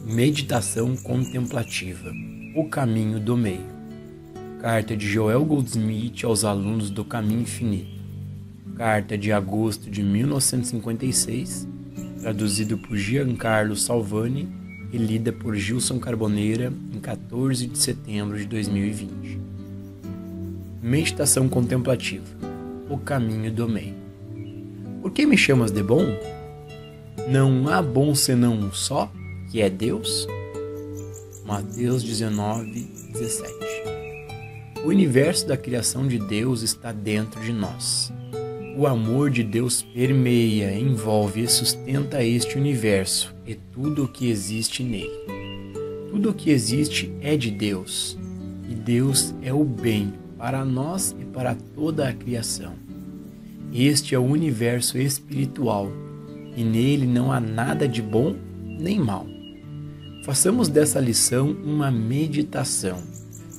Meditação contemplativa. O caminho do meio. Carta de Joel Goldsmith aos alunos do Caminho Infinito. Carta de agosto de 1956, traduzido por Giancarlo Salvani e lida por Gilson Carboneira em 14 de setembro de 2020. Meditação contemplativa. O caminho do meio. Por que me chamas de bom? Não há bom senão um só, que é Deus? Mateus 19:17. O universo da criação de Deus está dentro de nós. O amor de Deus permeia, envolve e sustenta este universo e tudo o que existe nele. Tudo o que existe é de Deus, e Deus é o bem para nós e para toda a criação. Este é o universo espiritual, e nele não há nada de bom nem mal. Façamos dessa lição uma meditação,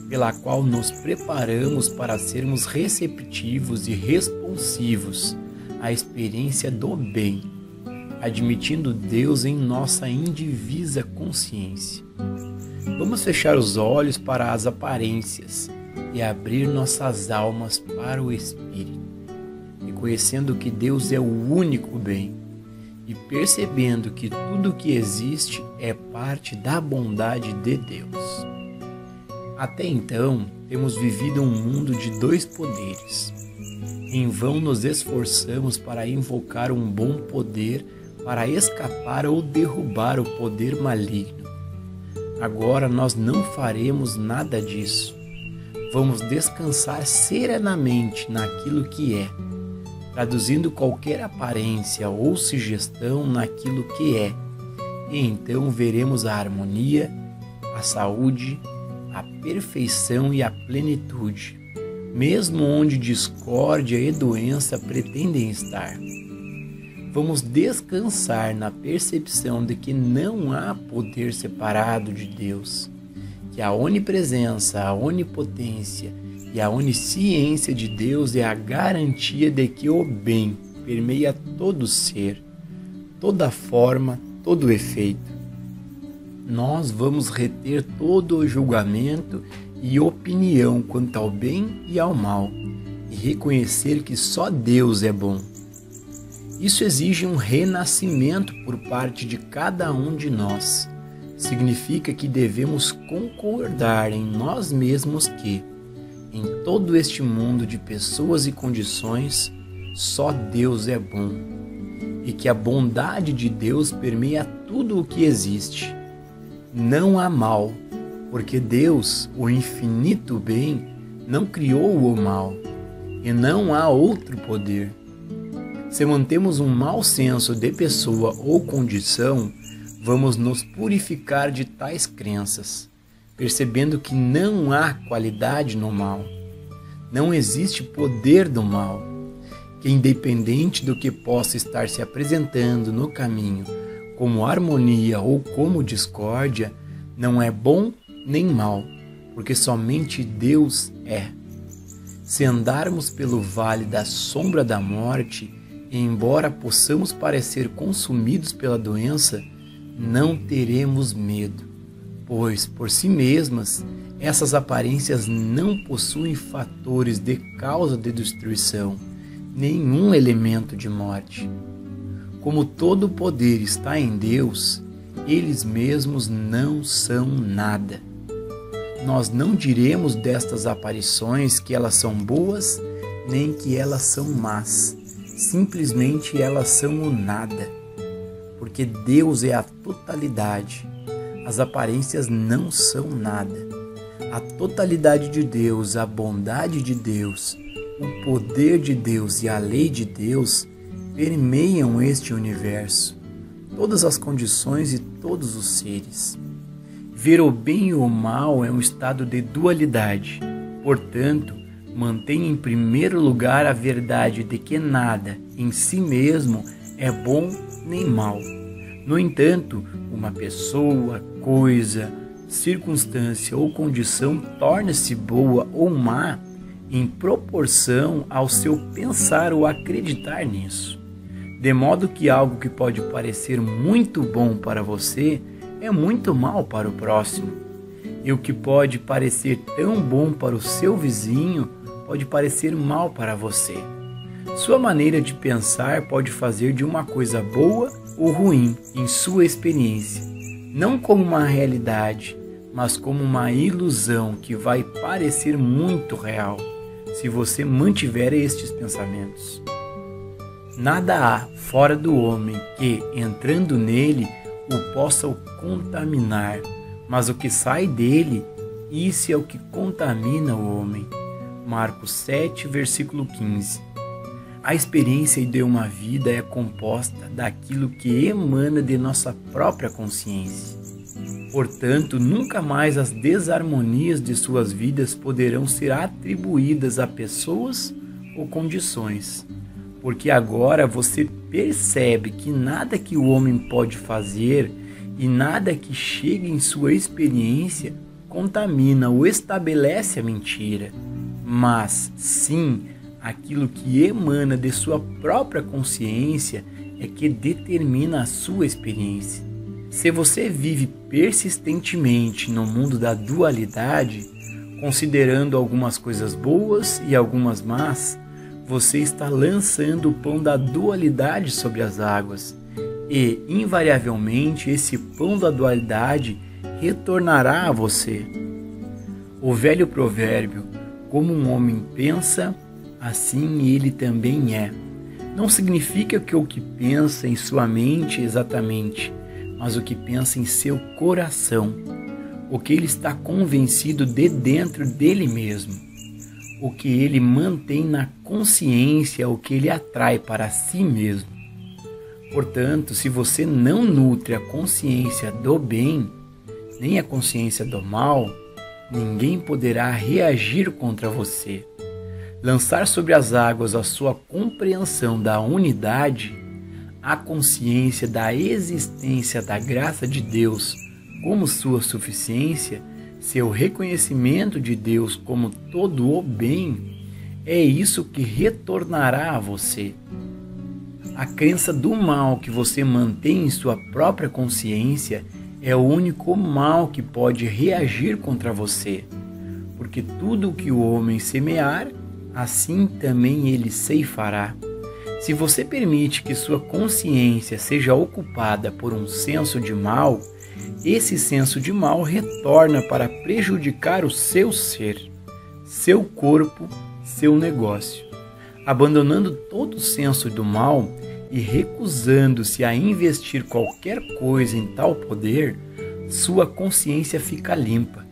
pela qual nos preparamos para sermos receptivos e responsivos à experiência do bem, admitindo Deus em nossa indivisa consciência. Vamos fechar os olhos para as aparências e abrir nossas almas para o Espírito, reconhecendo que Deus é o único bem e percebendo que tudo o que existe é parte da bondade de Deus. Até então, temos vivido um mundo de dois poderes. Em vão nos esforçamos para invocar um bom poder para escapar ou derrubar o poder maligno. Agora nós não faremos nada disso. Vamos descansar serenamente naquilo que é, traduzindo qualquer aparência ou sugestão naquilo que é, e então veremos a harmonia, a saúde, a perfeição e a plenitude, mesmo onde discórdia e doença pretendem estar. Vamos descansar na percepção de que não há poder separado de Deus, que a onipresença, a onipotência e a onisciência de Deus é a garantia de que o bem permeia todo ser, toda forma, todo efeito. Nós vamos reter todo o julgamento e opinião quanto ao bem e ao mal e reconhecer que só Deus é bom. Isso exige um renascimento por parte de cada um de nós. Significa que devemos concordar em nós mesmos que, em todo este mundo de pessoas e condições, só Deus é bom, e que a bondade de Deus permeia tudo o que existe. Não há mal, porque Deus, o infinito bem, não criou o mal, e não há outro poder. Se mantemos um mau senso de pessoa ou condição, vamos nos purificar de tais crenças, percebendo que não há qualidade no mal. Não existe poder do mal, que independente do que possa estar se apresentando no caminho, como harmonia ou como discórdia, não é bom nem mal, porque somente Deus é. Se andarmos pelo vale da sombra da morte, e embora possamos parecer consumidos pela doença, não teremos medo, pois, por si mesmas, essas aparências não possuem fatores de causa de destruição, nenhum elemento de morte. Como todo o poder está em Deus, eles mesmos não são nada. Nós não diremos destas aparições que elas são boas, nem que elas são más. Simplesmente elas são o nada. Porque Deus é a totalidade. As aparências não são nada. A totalidade de Deus, a bondade de Deus, o poder de Deus e a lei de Deus permeiam este universo, todas as condições e todos os seres. Ver o bem e o mal é um estado de dualidade. Portanto, mantenha em primeiro lugar a verdade de que nada, em si mesmo, é bom nem mal. No entanto, uma pessoa, coisa, circunstância ou condição torna-se boa ou má em proporção ao seu pensar ou acreditar nisso. De modo que algo que pode parecer muito bom para você é muito mal para o próximo. E o que pode parecer tão bom para o seu vizinho pode parecer mal para você. Sua maneira de pensar pode fazer de uma coisa boa ou ruim em sua experiência, não como uma realidade, mas como uma ilusão que vai parecer muito real, se você mantiver estes pensamentos. Nada há fora do homem que, entrando nele, o possa contaminar, mas o que sai dele, isso é o que contamina o homem. Marcos 7, versículo 15. A experiência de uma vida é composta daquilo que emana de nossa própria consciência. Portanto, nunca mais as desarmonias de suas vidas poderão ser atribuídas a pessoas ou condições, porque agora você percebe que nada que o homem pode fazer e nada que chegue em sua experiência contamina ou estabelece a mentira, mas sim aquilo que emana de sua própria consciência é que determina a sua experiência. Se você vive persistentemente no mundo da dualidade, considerando algumas coisas boas e algumas más, você está lançando o pão da dualidade sobre as águas e, invariavelmente, esse pão da dualidade retornará a você. O velho provérbio, como um homem pensa, assim ele também é, não significa que o que pensa em sua mente exatamente, mas o que pensa em seu coração, o que ele está convencido de dentro dele mesmo, o que ele mantém na consciência, o que ele atrai para si mesmo. Portanto, se você não nutre a consciência do bem, nem a consciência do mal, ninguém poderá reagir contra você. Lançar sobre as águas a sua compreensão da unidade, a consciência da existência da graça de Deus como sua suficiência, seu reconhecimento de Deus como todo o bem, é isso que retornará a você. A crença do mal que você mantém em sua própria consciência é o único mal que pode reagir contra você, porque tudo o que o homem semear, assim também ele ceifará. Se você permite que sua consciência seja ocupada por um senso de mal, esse senso de mal retorna para prejudicar o seu ser, seu corpo, seu negócio. Abandonando todo o senso do mal e recusando-se a investir qualquer coisa em tal poder, sua consciência fica limpa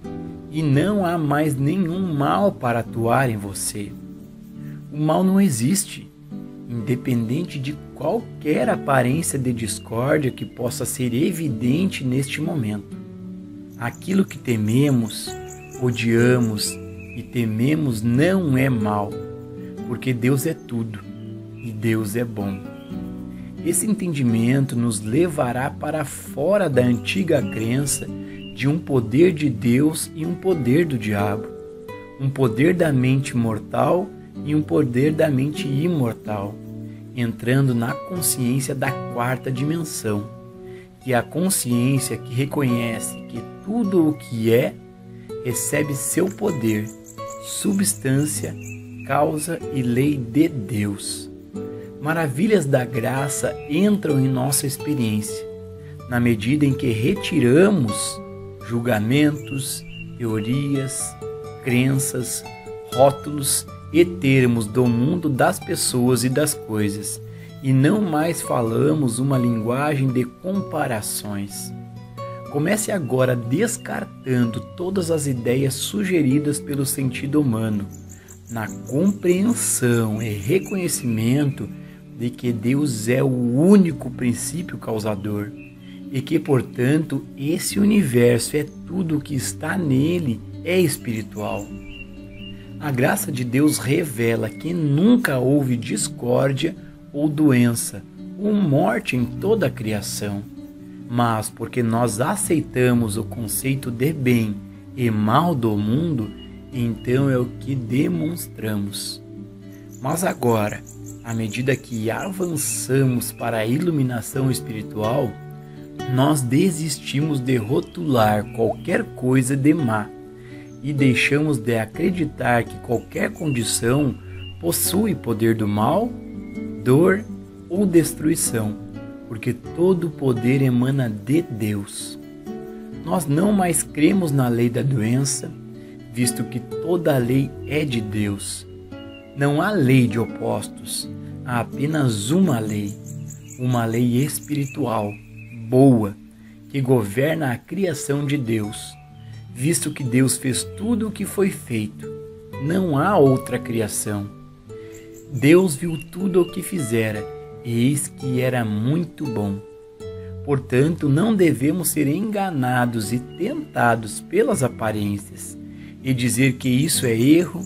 e não há mais nenhum mal para atuar em você. O mal não existe, independente de qualquer aparência de discórdia que possa ser evidente neste momento. Aquilo que tememos, odiamos e tememos não é mal, porque Deus é tudo e Deus é bom. Esse entendimento nos levará para fora da antiga crença de um poder de Deus e um poder do diabo, um poder da mente mortal e um poder da mente imortal, entrando na consciência da quarta dimensão, que é a consciência que reconhece que tudo o que é recebe seu poder, substância, causa e lei de Deus. Maravilhas da graça entram em nossa experiência, na medida em que retiramos julgamentos, teorias, crenças, rótulos e termos do mundo das pessoas e das coisas, e não mais falamos uma linguagem de comparações. Comece agora descartando todas as ideias sugeridas pelo sentido humano, na compreensão e reconhecimento de que Deus é o único princípio causador e que, portanto, esse universo é tudo o que está nele, é espiritual. A graça de Deus revela que nunca houve discórdia ou doença ou morte em toda a criação, mas porque nós aceitamos o conceito de bem e mal do mundo, então é o que demonstramos. Mas agora, à medida que avançamos para a iluminação espiritual, nós desistimos de rotular qualquer coisa de má e deixamos de acreditar que qualquer condição possui poder do mal, dor ou destruição, porque todo o poder emana de Deus. Nós não mais cremos na lei da doença, visto que toda a lei é de Deus. Não há lei de opostos, há apenas uma lei espiritual, boa, que governa a criação de Deus. Visto que Deus fez tudo o que foi feito, não há outra criação. Deus viu tudo o que fizera, e eis que era muito bom. Portanto, não devemos ser enganados e tentados pelas aparências, e dizer que isso é erro,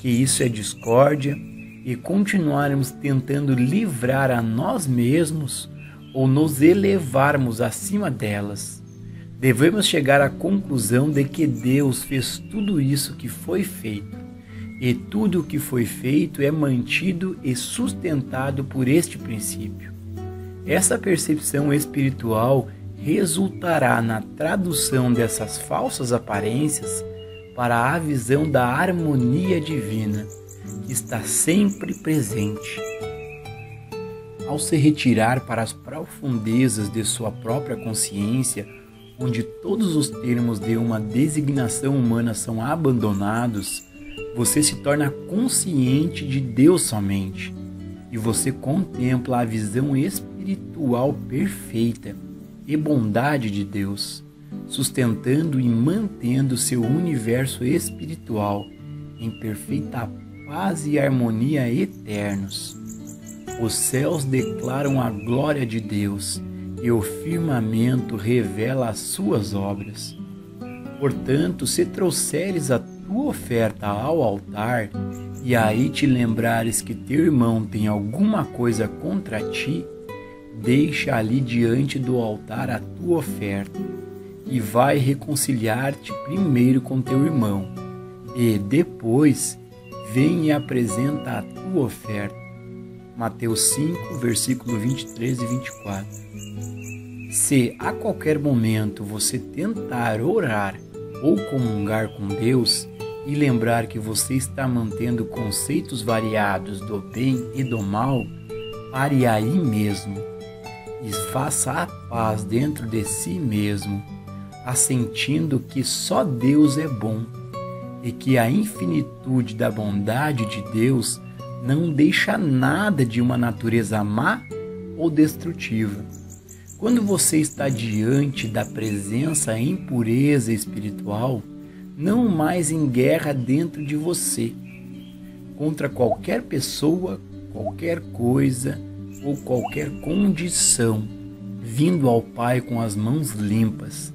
que isso é discórdia, e continuarmos tentando livrar a nós mesmos ou nos elevarmos acima delas. Devemos chegar à conclusão de que Deus fez tudo isso que foi feito, e tudo o que foi feito é mantido e sustentado por este princípio. Essa percepção espiritual resultará na tradução dessas falsas aparências para a visão da harmonia divina, que está sempre presente. Ao se retirar para as profundezas de sua própria consciência, onde todos os termos de uma designação humana são abandonados, você se torna consciente de Deus somente, e você contempla a visão espiritual perfeita e bondade de Deus, sustentando e mantendo seu universo espiritual em perfeita paz e harmonia eternos. Os céus declaram a glória de Deus e o firmamento revela as suas obras. Portanto, se trouxeres a tua oferta ao altar e aí te lembrares que teu irmão tem alguma coisa contra ti, deixa ali diante do altar a tua oferta e vai reconciliar-te primeiro com teu irmão, e depois vem e apresenta a tua oferta. Mateus 5, versículo 23 e 24. Se a qualquer momento você tentar orar ou comungar com Deus e lembrar que você está mantendo conceitos variados do bem e do mal, pare aí mesmo e faça a paz dentro de si mesmo, assentindo que só Deus é bom e que a infinitude da bondade de Deus não deixa nada de uma natureza má ou destrutiva. Quando você está diante da presença em pureza espiritual, não mais em guerra dentro de você, contra qualquer pessoa, qualquer coisa ou qualquer condição, vindo ao Pai com as mãos limpas,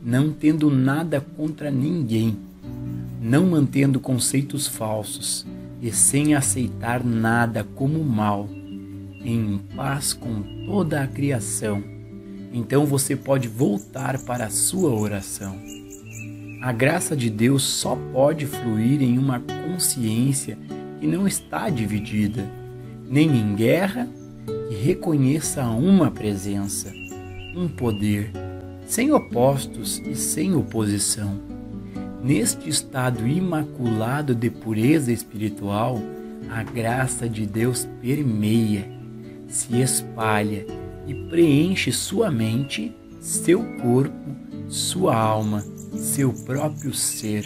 não tendo nada contra ninguém, não mantendo conceitos falsos e sem aceitar nada como mal, em paz com toda a criação. Então você pode voltar para a sua oração. A graça de Deus só pode fluir em uma consciência que não está dividida, nem em guerra, que reconheça uma presença, um poder, sem opostos e sem oposição. Neste estado imaculado de pureza espiritual, a graça de Deus permeia, se espalha e preenche sua mente, seu corpo, sua alma, seu próprio ser.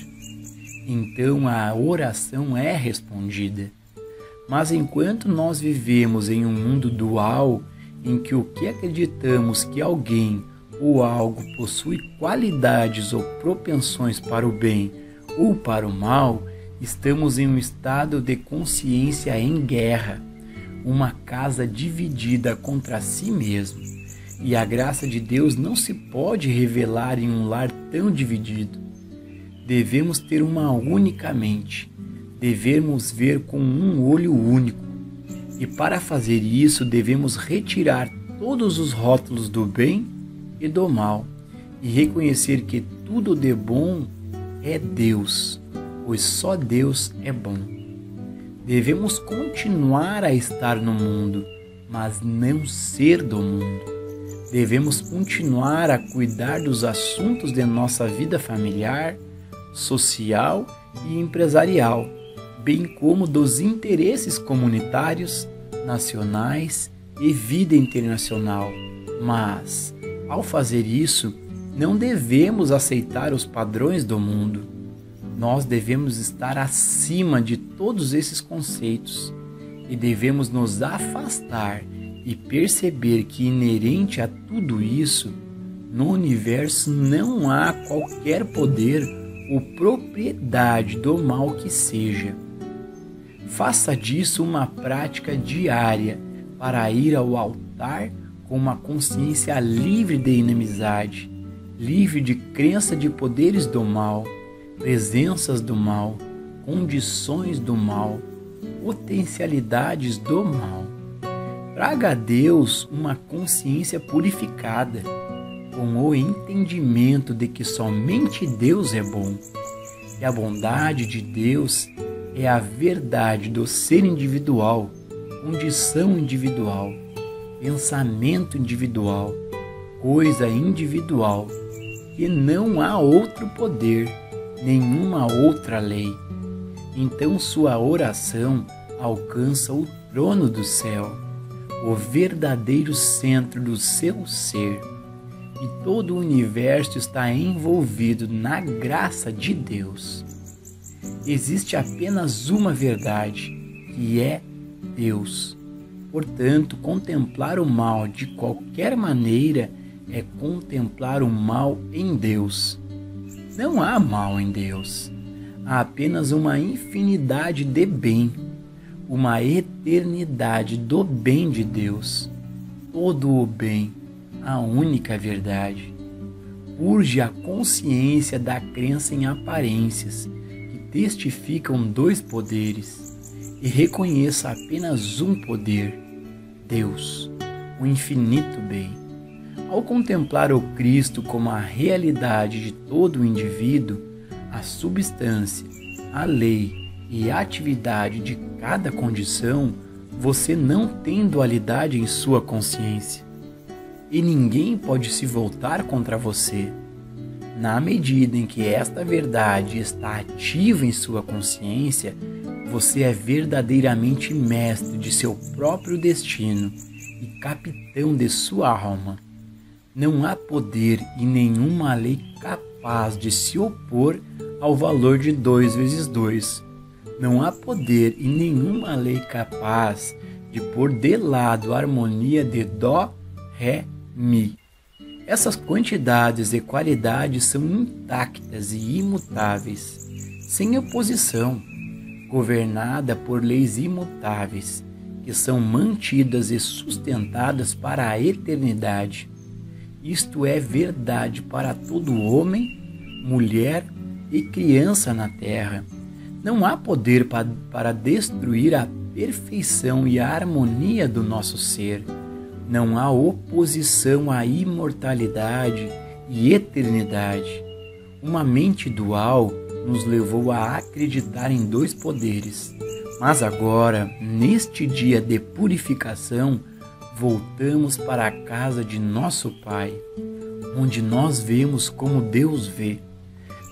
Então a oração é respondida. Mas enquanto nós vivemos em um mundo dual, em que o que acreditamos que alguém ou algo possui qualidades ou propensões para o bem ou para o mal, estamos em um estado de consciência em guerra, uma casa dividida contra si mesmo. E a graça de Deus não se pode revelar em um lar tão dividido. Devemos ter uma única mente, devemos ver com um olho único. E para fazer isso, devemos retirar todos os rótulos do bem e do mal e reconhecer que tudo de bom é Deus, pois só Deus é bom. Devemos continuar a estar no mundo, mas não ser do mundo. Devemos continuar a cuidar dos assuntos de nossa vida familiar, social e empresarial, bem como dos interesses comunitários, nacionais e vida internacional. Mas, ao fazer isso, não devemos aceitar os padrões do mundo. Nós devemos estar acima de todos esses conceitos e devemos nos afastar e perceber que, inerente a tudo isso, no universo não há qualquer poder ou propriedade do mal que seja. Faça disso uma prática diária para ir ao altar com uma consciência livre de inimizade, livre de crença de poderes do mal, presenças do mal, condições do mal, potencialidades do mal. Traga a Deus uma consciência purificada, com o entendimento de que somente Deus é bom, e a bondade de Deus é a verdade do ser individual, condição individual, pensamento individual, coisa individual, e não há outro poder, nenhuma outra lei. Então sua oração alcança o trono do céu, o verdadeiro centro do seu ser, e todo o universo está envolvido na graça de Deus. Existe apenas uma verdade, que é Deus. Portanto, contemplar o mal de qualquer maneira é contemplar o mal em Deus. Não há mal em Deus. Há apenas uma infinidade de bem, uma eternidade do bem de Deus. Todo o bem, a única verdade. Purge a consciência da crença em aparências, que testificam dois poderes, e reconheça apenas um poder, Deus, o infinito bem. Ao contemplar o Cristo como a realidade de todo o indivíduo, a substância, a lei e a atividade de cada condição, você não tem dualidade em sua consciência. E ninguém pode se voltar contra você. Na medida em que esta verdade está ativa em sua consciência, você é verdadeiramente mestre de seu próprio destino e capitão de sua alma. Não há poder e nenhuma lei capaz de se opor ao valor de 2 vezes 2. Não há poder e nenhuma lei capaz de pôr de lado a harmonia de Dó, Ré, Mi. Essas quantidades e qualidades são intactas e imutáveis, sem oposição, governada por leis imutáveis, que são mantidas e sustentadas para a eternidade. Isto é verdade para todo homem, mulher e criança na terra. Não há poder para destruir a perfeição e a harmonia do nosso ser. Não há oposição à imortalidade e eternidade. Uma mente dual nos levou a acreditar em 2 poderes. Mas agora, neste dia de purificação, voltamos para a casa de nosso Pai, onde nós vemos como Deus vê.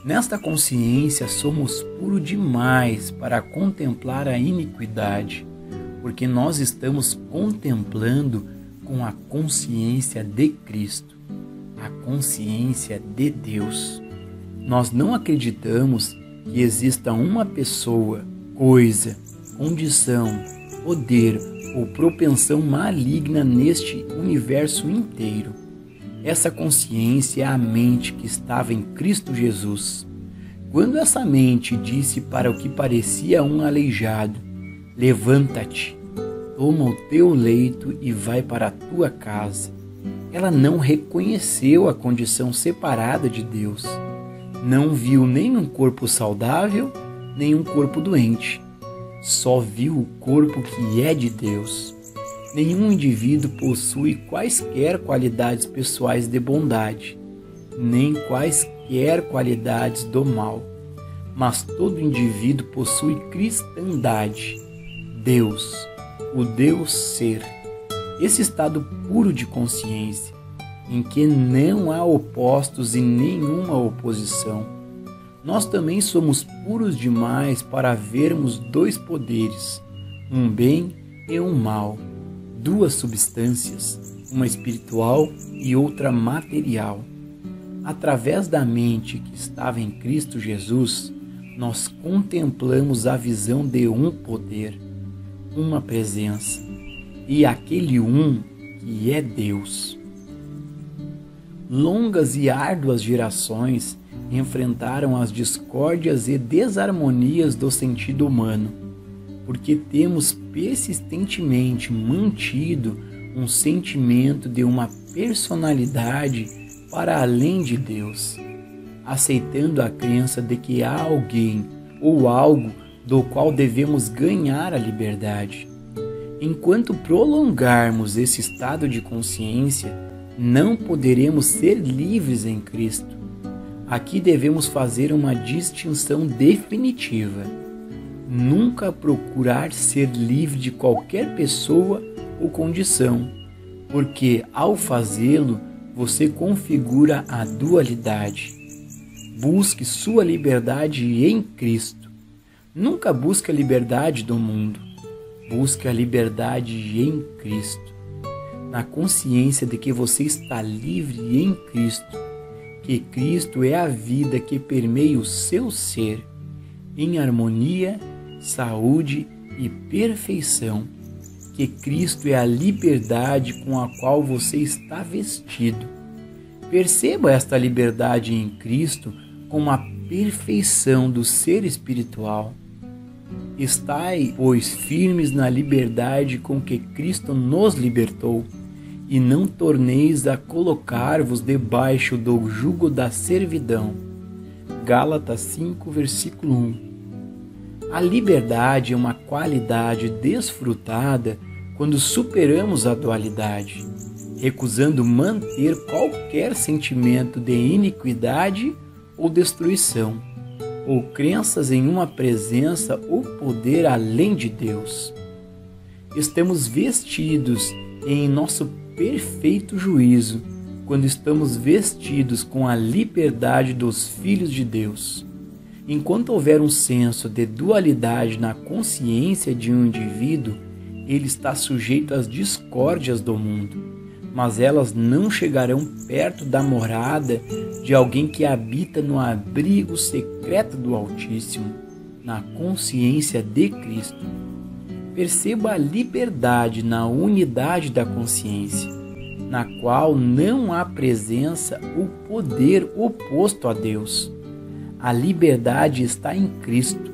Nesta consciência somos puros demais para contemplar a iniquidade, porque nós estamos contemplando com a consciência de Cristo, a consciência de Deus. Nós não acreditamos que exista uma pessoa, coisa, condição, poder ou propensão maligna neste universo inteiro. Essa consciência é a mente que estava em Cristo Jesus. Quando essa mente disse para o que parecia um aleijado: levanta-te, toma o teu leito e vai para a tua casa, ela não reconheceu a condição separada de Deus. Não viu nem um corpo saudável, nem um corpo doente. Só viu o corpo que é de Deus. Nenhum indivíduo possui quaisquer qualidades pessoais de bondade, nem quaisquer qualidades do mal. Mas todo indivíduo possui cristandade, Deus, o Deus Ser. Esse estado puro de consciência, em que não há opostos e nenhuma oposição. Nós também somos puros demais para vermos dois poderes, um bem e um mal, duas substâncias, uma espiritual e outra material. Através da mente que estava em Cristo Jesus, nós contemplamos a visão de um poder, uma presença, e aquele um que é Deus. Longas e árduas gerações enfrentaram as discórdias e desarmonias do sentido humano, porque temos persistentemente mantido um sentimento de uma personalidade para além de Deus, aceitando a crença de que há alguém ou algo do qual devemos ganhar a liberdade. Enquanto prolongarmos esse estado de consciência, não poderemos ser livres em Cristo. Aqui devemos fazer uma distinção definitiva. Nunca procurar ser livre de qualquer pessoa ou condição, porque ao fazê-lo, você configura a dualidade. Busque sua liberdade em Cristo. Nunca busque a liberdade do mundo. Busque a liberdade em Cristo. Na consciência de que você está livre em Cristo, que Cristo é a vida que permeia o seu ser, em harmonia, saúde e perfeição, que Cristo é a liberdade com a qual você está vestido. Perceba esta liberdade em Cristo como a perfeição do ser espiritual. Estai, pois, firmes na liberdade com que Cristo nos libertou, e não torneis a colocar-vos debaixo do jugo da servidão. Gálatas 5, versículo 1. A liberdade é uma qualidade desfrutada quando superamos a dualidade, recusando manter qualquer sentimento de iniquidade ou destruição, ou crenças em uma presença ou poder além de Deus. Estamos vestidos em nosso perfeito juízo quando estamos vestidos com a liberdade dos filhos de Deus. Enquanto houver um senso de dualidade na consciência de um indivíduo, ele está sujeito às discórdias do mundo, mas elas não chegarão perto da morada de alguém que habita no abrigo secreto do Altíssimo, na consciência de Cristo. Perceba a liberdade na unidade da consciência, na qual não há presença ou poder oposto a Deus. A liberdade está em Cristo.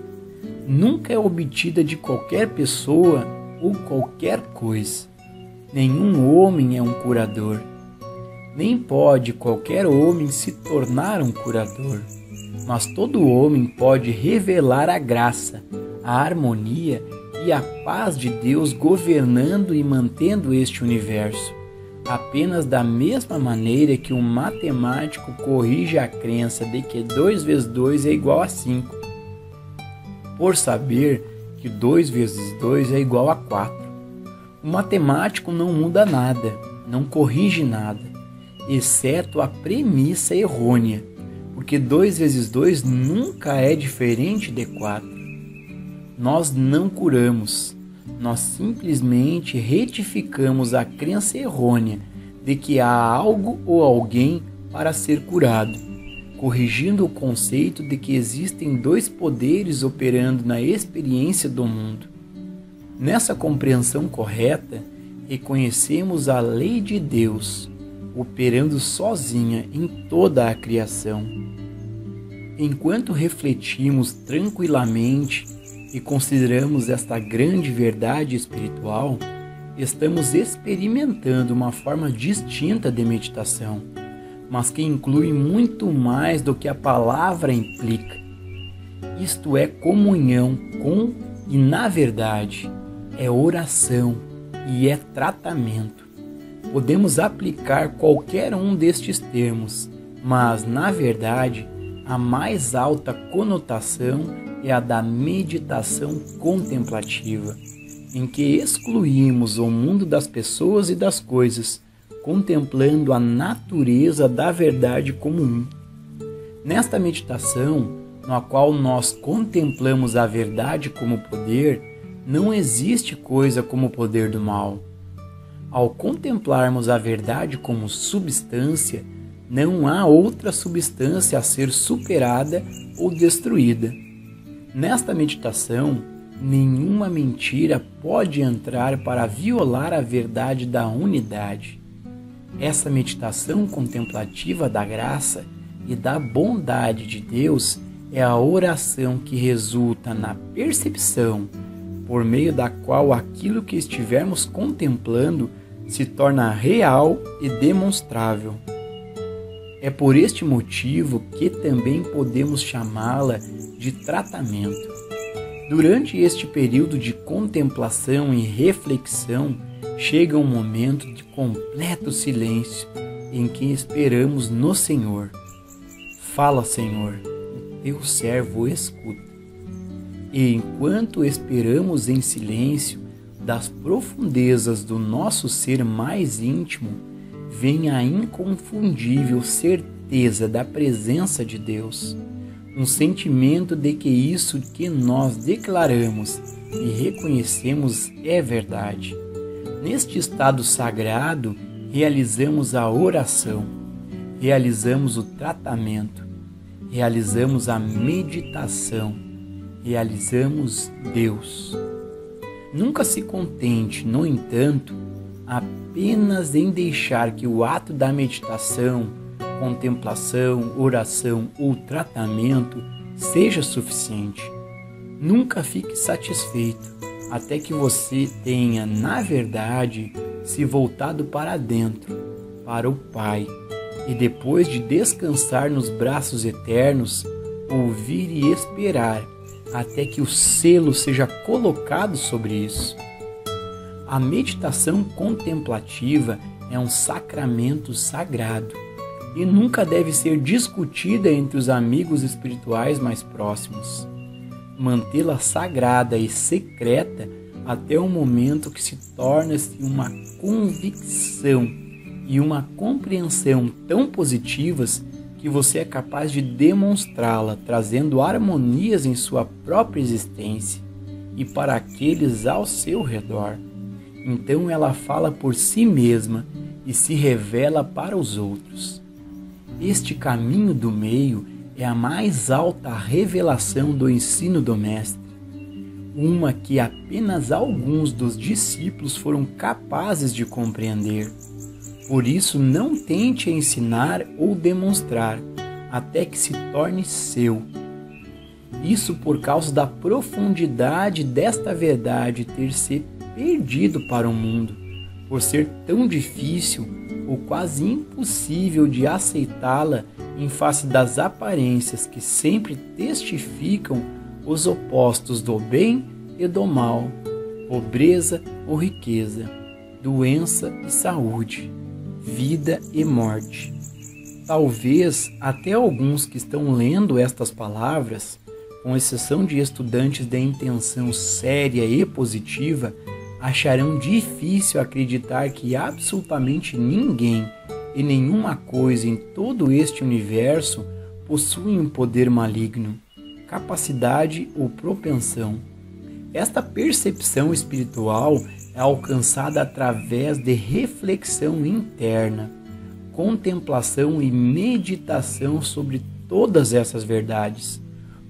Nunca é obtida de qualquer pessoa ou qualquer coisa. Nenhum homem é um curador. Nem pode qualquer homem se tornar um curador. Mas todo homem pode revelar a graça, a harmonia e a paz de Deus governando e mantendo este universo, apenas da mesma maneira que um matemático corrige a crença de que 2 vezes 2 é igual a 5, por saber que 2 vezes 2 é igual a 4. O matemático não muda nada, não corrige nada, exceto a premissa errônea, porque 2 vezes 2 nunca é diferente de 4. Nós não curamos, nós simplesmente retificamos a crença errônea de que há algo ou alguém para ser curado, corrigindo o conceito de que existem 2 poderes operando na experiência do mundo. Nessa compreensão correta, reconhecemos a lei de Deus operando sozinha em toda a criação. Enquanto refletimos tranquilamente e consideramos esta grande verdade espiritual, estamos experimentando uma forma distinta de meditação, mas que inclui muito mais do que a palavra implica. Isto é comunhão com e, na verdade, é oração e é tratamento. Podemos aplicar qualquer um destes termos, mas, na verdade, a mais alta conotação é a da meditação contemplativa, em que excluímos o mundo das pessoas e das coisas, contemplando a natureza da verdade como um. Nesta meditação, na qual nós contemplamos a verdade como poder, não existe coisa como o poder do mal. Ao contemplarmos a verdade como substância, não há outra substância a ser superada ou destruída. Nesta meditação, nenhuma mentira pode entrar para violar a verdade da unidade. Essa meditação contemplativa da graça e da bondade de Deus é a oração que resulta na percepção, por meio da qual aquilo que estivermos contemplando se torna real e demonstrável. É por este motivo que também podemos chamá-la de tratamento. Durante este período de contemplação e reflexão, chega um momento de completo silêncio em que esperamos no Senhor. Fala, Senhor, o teu servo escuta. E enquanto esperamos em silêncio, das profundezas do nosso ser mais íntimo, vem a inconfundível certeza da presença de Deus, um sentimento de que isso que nós declaramos e reconhecemos é verdade. Neste estado sagrado, realizamos a oração, realizamos o tratamento, realizamos a meditação, realizamos Deus. Nunca se contente, no entanto, apenas em deixar que o ato da meditação, contemplação, oração ou tratamento seja suficiente. Nunca fique satisfeito até que você tenha, na verdade, se voltado para dentro, para o Pai, e depois de descansar nos braços eternos, ouvir e esperar até que o selo seja colocado sobre isso. A meditação contemplativa é um sacramento sagrado e nunca deve ser discutida entre os amigos espirituais mais próximos. Mantê-la sagrada e secreta até o momento que se torna-se uma convicção e uma compreensão tão positivas que você é capaz de demonstrá-la, trazendo harmonias em sua própria existência e para aqueles ao seu redor. Então ela fala por si mesma e se revela para os outros. Este caminho do meio é a mais alta revelação do ensino do Mestre, uma que apenas alguns dos discípulos foram capazes de compreender. Por isso, não tente ensinar ou demonstrar até que se torne seu. Isso por causa da profundidade desta verdade ter se perdido para o mundo, por ser tão difícil ou quase impossível de aceitá-la em face das aparências que sempre testificam os opostos do bem e do mal, pobreza ou riqueza, doença e saúde, vida e morte. Talvez até alguns que estão lendo estas palavras, com exceção de estudantes de intenção séria e positiva, acharão difícil acreditar que absolutamente ninguém e nenhuma coisa em todo este universo possui um poder maligno, capacidade ou propensão. Esta percepção espiritual é alcançada através de reflexão interna, contemplação e meditação sobre todas essas verdades,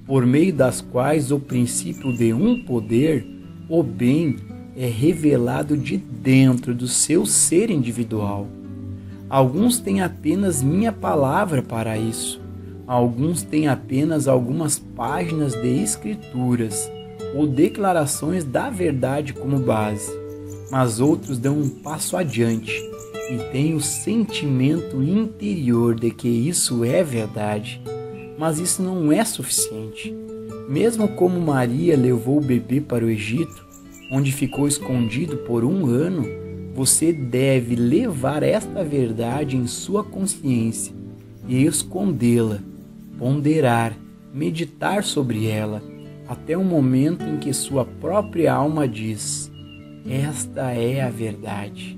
por meio das quais o princípio de um poder, o bem, é revelado de dentro do seu ser individual. Alguns têm apenas minha palavra para isso, alguns têm apenas algumas páginas de escrituras ou declarações da verdade como base, mas outros dão um passo adiante e têm o sentimento interior de que isso é verdade, mas isso não é suficiente. Mesmo como Maria levou o bebê para o Egito, onde ficou escondido por 1 ano, você deve levar esta verdade em sua consciência e escondê-la, ponderar, meditar sobre ela, até o momento em que sua própria alma diz: esta é a verdade.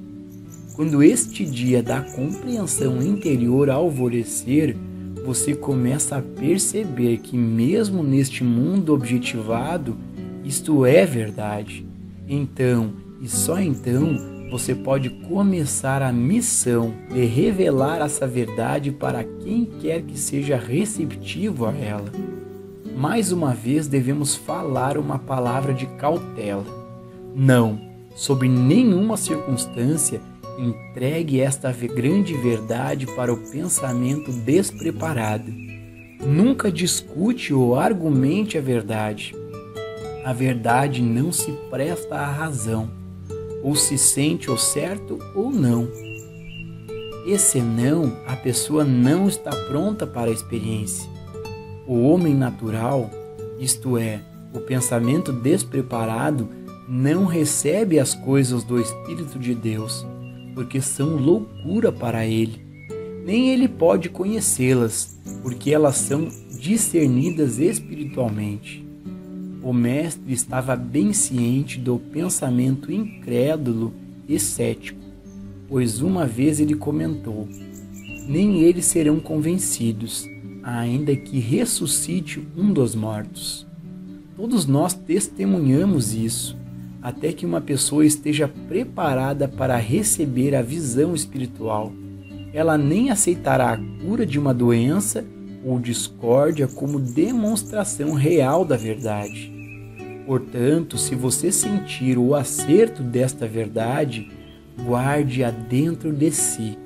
Quando este dia da compreensão interior alvorecer, você começa a perceber que mesmo neste mundo objetivado, isto é verdade. Então, e só então, você pode começar a missão de revelar essa verdade para quem quer que seja receptivo a ela. Mais uma vez devemos falar uma palavra de cautela. Não, sob nenhuma circunstância, entregue esta grande verdade para o pensamento despreparado. Nunca discute ou argumente a verdade. A verdade não se presta à razão, ou se sente o certo ou não. Esse não, a pessoa não está pronta para a experiência. O homem natural, isto é, o pensamento despreparado, não recebe as coisas do Espírito de Deus, porque são loucura para ele. Nem ele pode conhecê-las, porque elas são discernidas espiritualmente. O mestre estava bem ciente do pensamento incrédulo e cético, pois uma vez ele comentou: nem eles serão convencidos, ainda que ressuscite um dos mortos. Todos nós testemunhamos isso, até que uma pessoa esteja preparada para receber a visão espiritual. Ela nem aceitará a cura de uma doença ou discórdia como demonstração real da verdade. Portanto, se você sentir o acerto desta verdade, guarde-a dentro de si.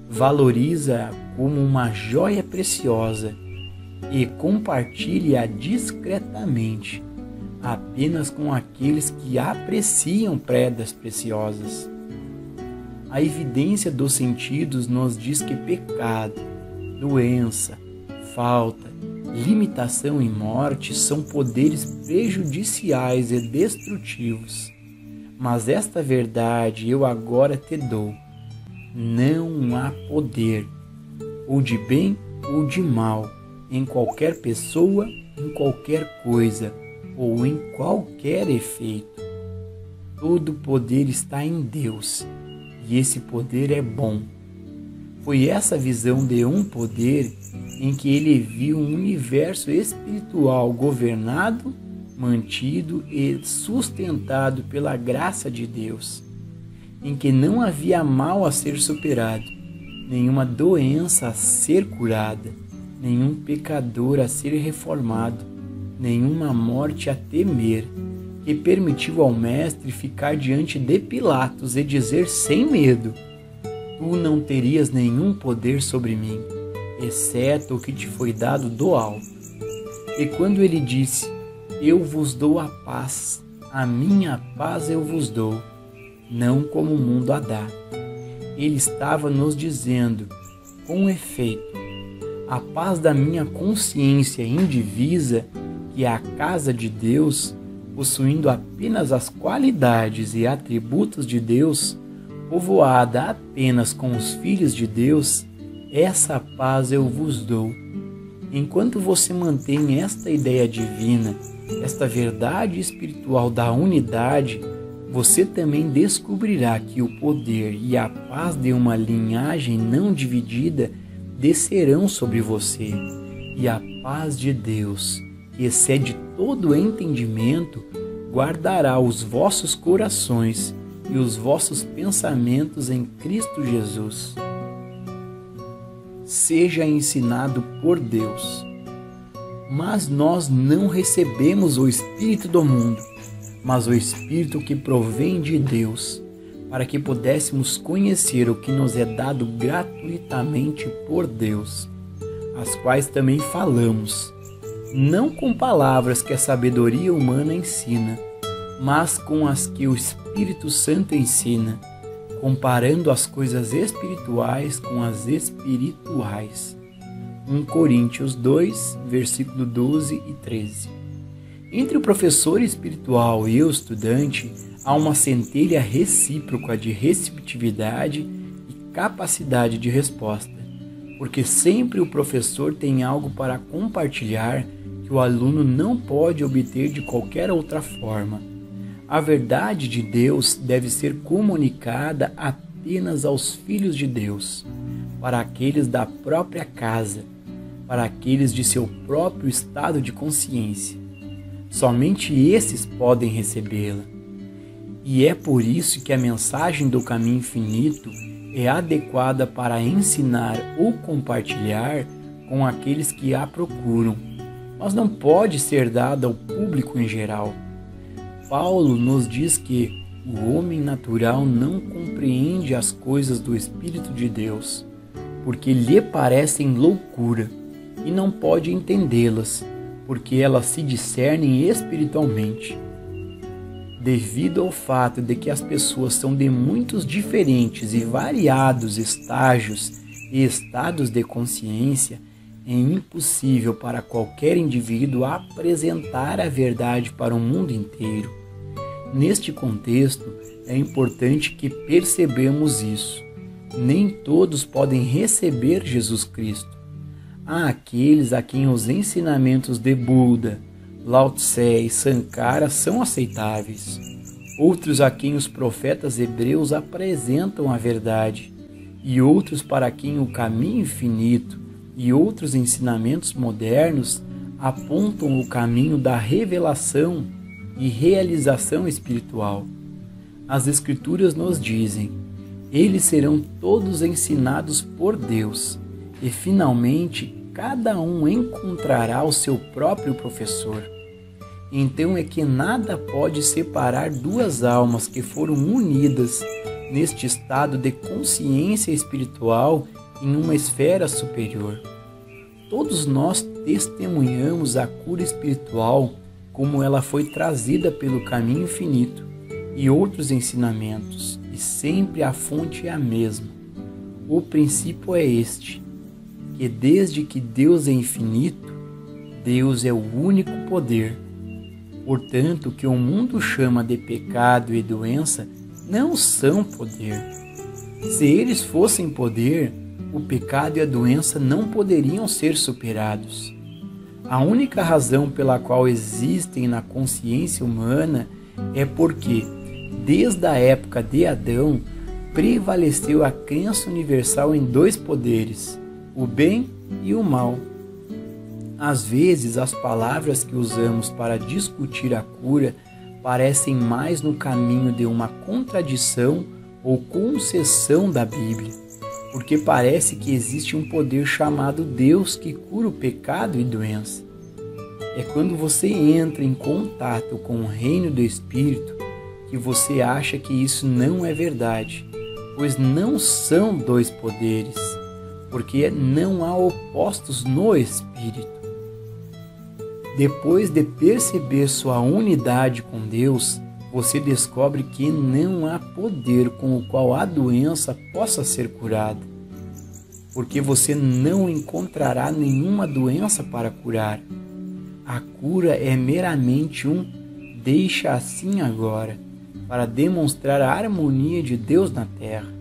Valorize-a como uma joia preciosa e compartilhe-a discretamente, apenas com aqueles que apreciam pedras preciosas. A evidência dos sentidos nos diz que pecado, doença, falta, limitação e morte são poderes prejudiciais e destrutivos. Mas esta verdade eu agora te dou: não há poder, ou de bem ou de mal, em qualquer pessoa, em qualquer coisa, ou em qualquer efeito. Todo poder está em Deus, e esse poder é bom. Foi essa visão de um poder em que ele viu um universo espiritual governado, mantido e sustentado pela graça de Deus, em que não havia mal a ser superado, nenhuma doença a ser curada, nenhum pecador a ser reformado, nenhuma morte a temer, que permitiu ao mestre ficar diante de Pilatos e dizer sem medo: tu não terias nenhum poder sobre mim, exceto o que te foi dado do alto. E quando ele disse: eu vos dou a paz, a minha paz eu vos dou, não como o mundo a dá, ele estava nos dizendo, com efeito, a paz da minha consciência indivisa, que é a casa de Deus, possuindo apenas as qualidades e atributos de Deus, povoada apenas com os filhos de Deus, essa paz eu vos dou. Enquanto você mantém esta ideia divina, esta verdade espiritual da unidade, você também descobrirá que o poder e a paz de uma linhagem não dividida descerão sobre você, e a paz de Deus, que excede todo entendimento, guardará os vossos corações e os vossos pensamentos em Cristo Jesus. Seja ensinado por Deus. Mas nós não recebemos o Espírito do mundo, mas o Espírito que provém de Deus, para que pudéssemos conhecer o que nos é dado gratuitamente por Deus, as quais também falamos, não com palavras que a sabedoria humana ensina, mas com as que o Espírito Santo ensina, comparando as coisas espirituais com as espirituais. 1 Coríntios 2, versículo 12 e 13. Entre o professor espiritual e o estudante, há uma centelha recíproca de receptividade e capacidade de resposta, porque sempre o professor tem algo para compartilhar que o aluno não pode obter de qualquer outra forma. A verdade de Deus deve ser comunicada apenas aos filhos de Deus, para aqueles da própria casa, para aqueles de seu próprio estado de consciência. Somente esses podem recebê-la. E é por isso que a mensagem do caminho infinito é adequada para ensinar ou compartilhar com aqueles que a procuram, mas não pode ser dada ao público em geral. Paulo nos diz que o homem natural não compreende as coisas do Espírito de Deus, porque lhe parecem loucura, e não pode entendê-las, porque elas se discernem espiritualmente. Devido ao fato de que as pessoas são de muitos diferentes e variados estágios e estados de consciência, é impossível para qualquer indivíduo apresentar a verdade para o mundo inteiro. Neste contexto, é importante que percebamos isso. Nem todos podem receber Jesus Cristo. Há aqueles a quem os ensinamentos de Buda, Lao Tse e Sankara são aceitáveis. Outros a quem os profetas hebreus apresentam a verdade. E outros para quem o caminho infinito e outros ensinamentos modernos apontam o caminho da revelação e realização espiritual. As Escrituras nos dizem: eles serão todos ensinados por Deus, e finalmente cada um encontrará o seu próprio professor. Então é que nada pode separar duas almas que foram unidas neste estado de consciência espiritual em uma esfera superior. Todos nós testemunhamos a cura espiritual como ela foi trazida pelo caminho infinito e outros ensinamentos, e sempre a fonte é a mesma. O princípio é este, que desde que Deus é infinito, Deus é o único poder. Portanto, o que o mundo chama de pecado e doença não são poder. Se eles fossem poder, o pecado e a doença não poderiam ser superados. A única razão pela qual existem na consciência humana é porque, desde a época de Adão, prevaleceu a crença universal em dois poderes, o bem e o mal. Às vezes, as palavras que usamos para discutir a cura parecem mais no caminho de uma contradição ou concessão da Bíblia, porque parece que existe um poder chamado Deus que cura o pecado e doença. É quando você entra em contato com o reino do Espírito que você acha que isso não é verdade, pois não são dois poderes, porque não há opostos no Espírito. Depois de perceber sua unidade com Deus, você descobre que não há poder com o qual a doença possa ser curada, porque você não encontrará nenhuma doença para curar. A cura é meramente um deixa assim agora, para demonstrar a harmonia de Deus na Terra.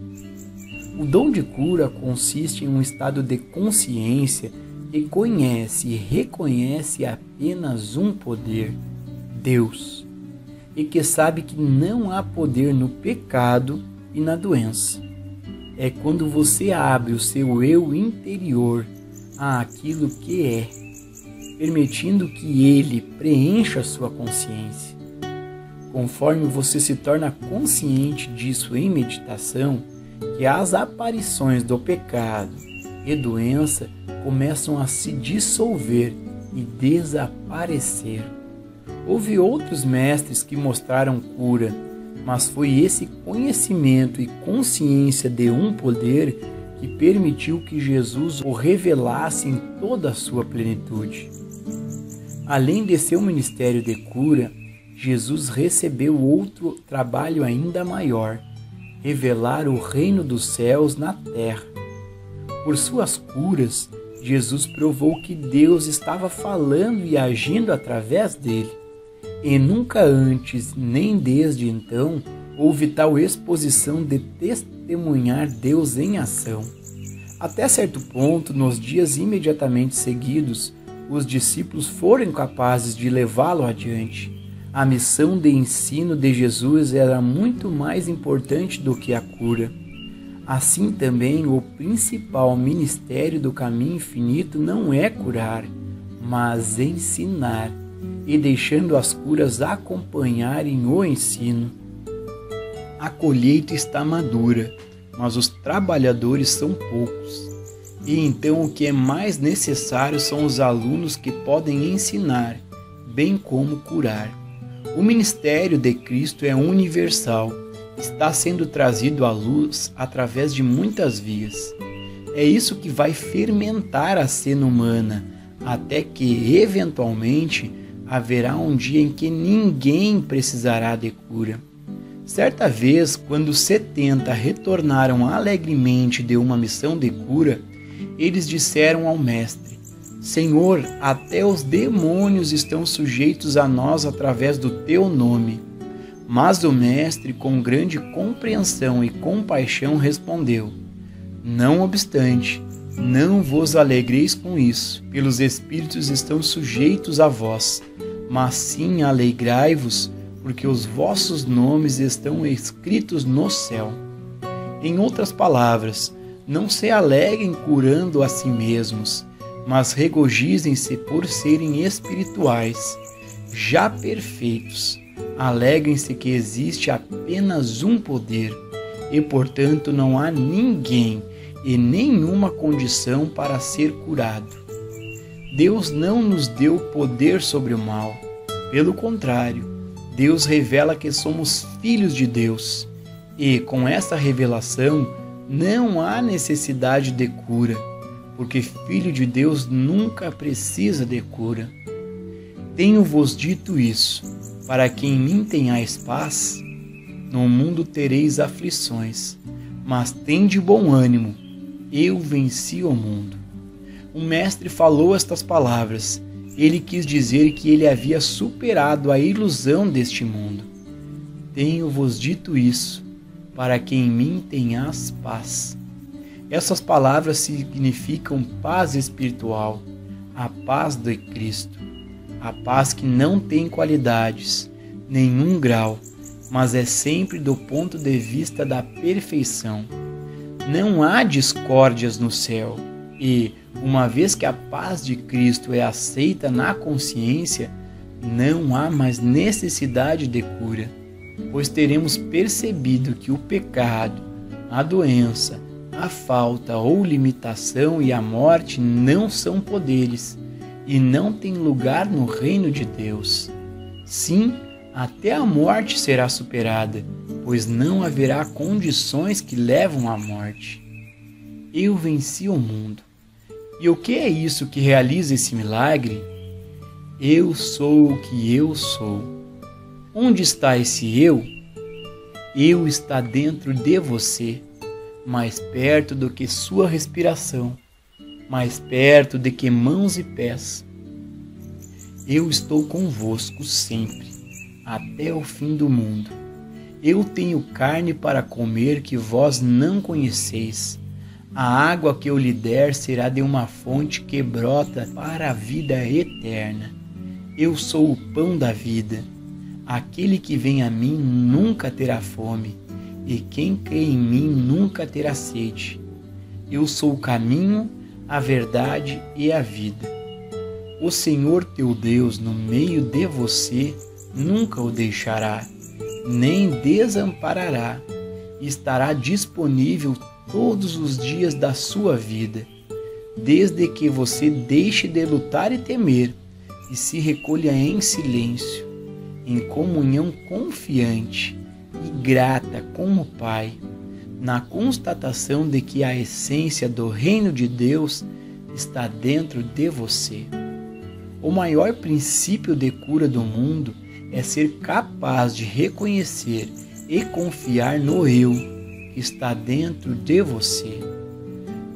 O dom de cura consiste em um estado de consciência que conhece e reconhece apenas um poder, Deus, e que sabe que não há poder no pecado e na doença. É quando você abre o seu eu interior àquilo que é, permitindo que ele preencha sua consciência. Conforme você se torna consciente disso em meditação, que as aparições do pecado e doença começam a se dissolver e desaparecer. Houve outros mestres que mostraram cura, mas foi esse conhecimento e consciência de um poder que permitiu que Jesus o revelasse em toda a sua plenitude. Além de seu ministério de cura, Jesus recebeu outro trabalho ainda maior: revelar o reino dos céus na terra. Por suas curas, Jesus provou que Deus estava falando e agindo através dele. E nunca antes, nem desde então, houve tal exposição de testemunhar Deus em ação. Até certo ponto, nos dias imediatamente seguidos, os discípulos foram capazes de levá-lo adiante. A missão de ensino de Jesus era muito mais importante do que a cura. Assim também o principal ministério do caminho infinito não é curar, mas ensinar, e deixando as curas acompanharem o ensino. A colheita está madura, mas os trabalhadores são poucos. E então o que é mais necessário são os alunos que podem ensinar, bem como curar. O ministério de Cristo é universal, está sendo trazido à luz através de muitas vias. É isso que vai fermentar a cena humana, até que, eventualmente, haverá um dia em que ninguém precisará de cura. Certa vez, quando 70 retornaram alegremente de uma missão de cura, eles disseram ao Mestre: Senhor, até os demônios estão sujeitos a nós através do teu nome. Mas o Mestre, com grande compreensão e compaixão, respondeu: Não obstante, não vos alegreis com isso, pelos espíritos estão sujeitos a vós, mas sim alegrai-vos, porque os vossos nomes estão escritos no céu. Em outras palavras, não se alegrem curando a si mesmos, mas regozijem-se por serem espirituais, já perfeitos. Alegrem-se que existe apenas um poder, e portanto não há ninguém e nenhuma condição para ser curado. Deus não nos deu poder sobre o mal. Pelo contrário, Deus revela que somos filhos de Deus, e com essa revelação não há necessidade de cura, porque filho de Deus nunca precisa de cura. Tenho-vos dito isso, para que em mim tenhais paz. No mundo tereis aflições, mas tende bom ânimo, eu venci o mundo. O Mestre falou estas palavras. Ele quis dizer que ele havia superado a ilusão deste mundo. Tenho-vos dito isso, para que em mim tenhas paz. Essas palavras significam paz espiritual, a paz de Cristo, a paz que não tem qualidades, nenhum grau, mas é sempre do ponto de vista da perfeição. Não há discórdias no céu e, uma vez que a paz de Cristo é aceita na consciência, não há mais necessidade de cura, pois teremos percebido que o pecado, a doença, a falta ou limitação e a morte não são poderes e não têm lugar no reino de Deus. Sim, até a morte será superada, pois não haverá condições que levam à morte. Eu venci o mundo. E o que é isso que realiza esse milagre? Eu sou o que eu sou. Onde está esse eu? Eu está dentro de você, mais perto do que sua respiração, mais perto do que mãos e pés. Eu estou convosco sempre, até o fim do mundo. Eu tenho carne para comer que vós não conheceis. A água que eu lhe der será de uma fonte que brota para a vida eterna. Eu sou o pão da vida. Aquele que vem a mim nunca terá fome, e quem crê em mim nunca terá sede. Eu sou o caminho, a verdade e a vida. O Senhor teu Deus no meio de você nunca o deixará, nem desamparará. Estará disponível todos os dias da sua vida, desde que você deixe de lutar e temer e se recolha em silêncio, em comunhão confiante e grata com o Pai, na constatação de que a essência do reino de Deus está dentro de você. O maior princípio de cura do mundo é ser capaz de reconhecer e confiar no eu que está dentro de você.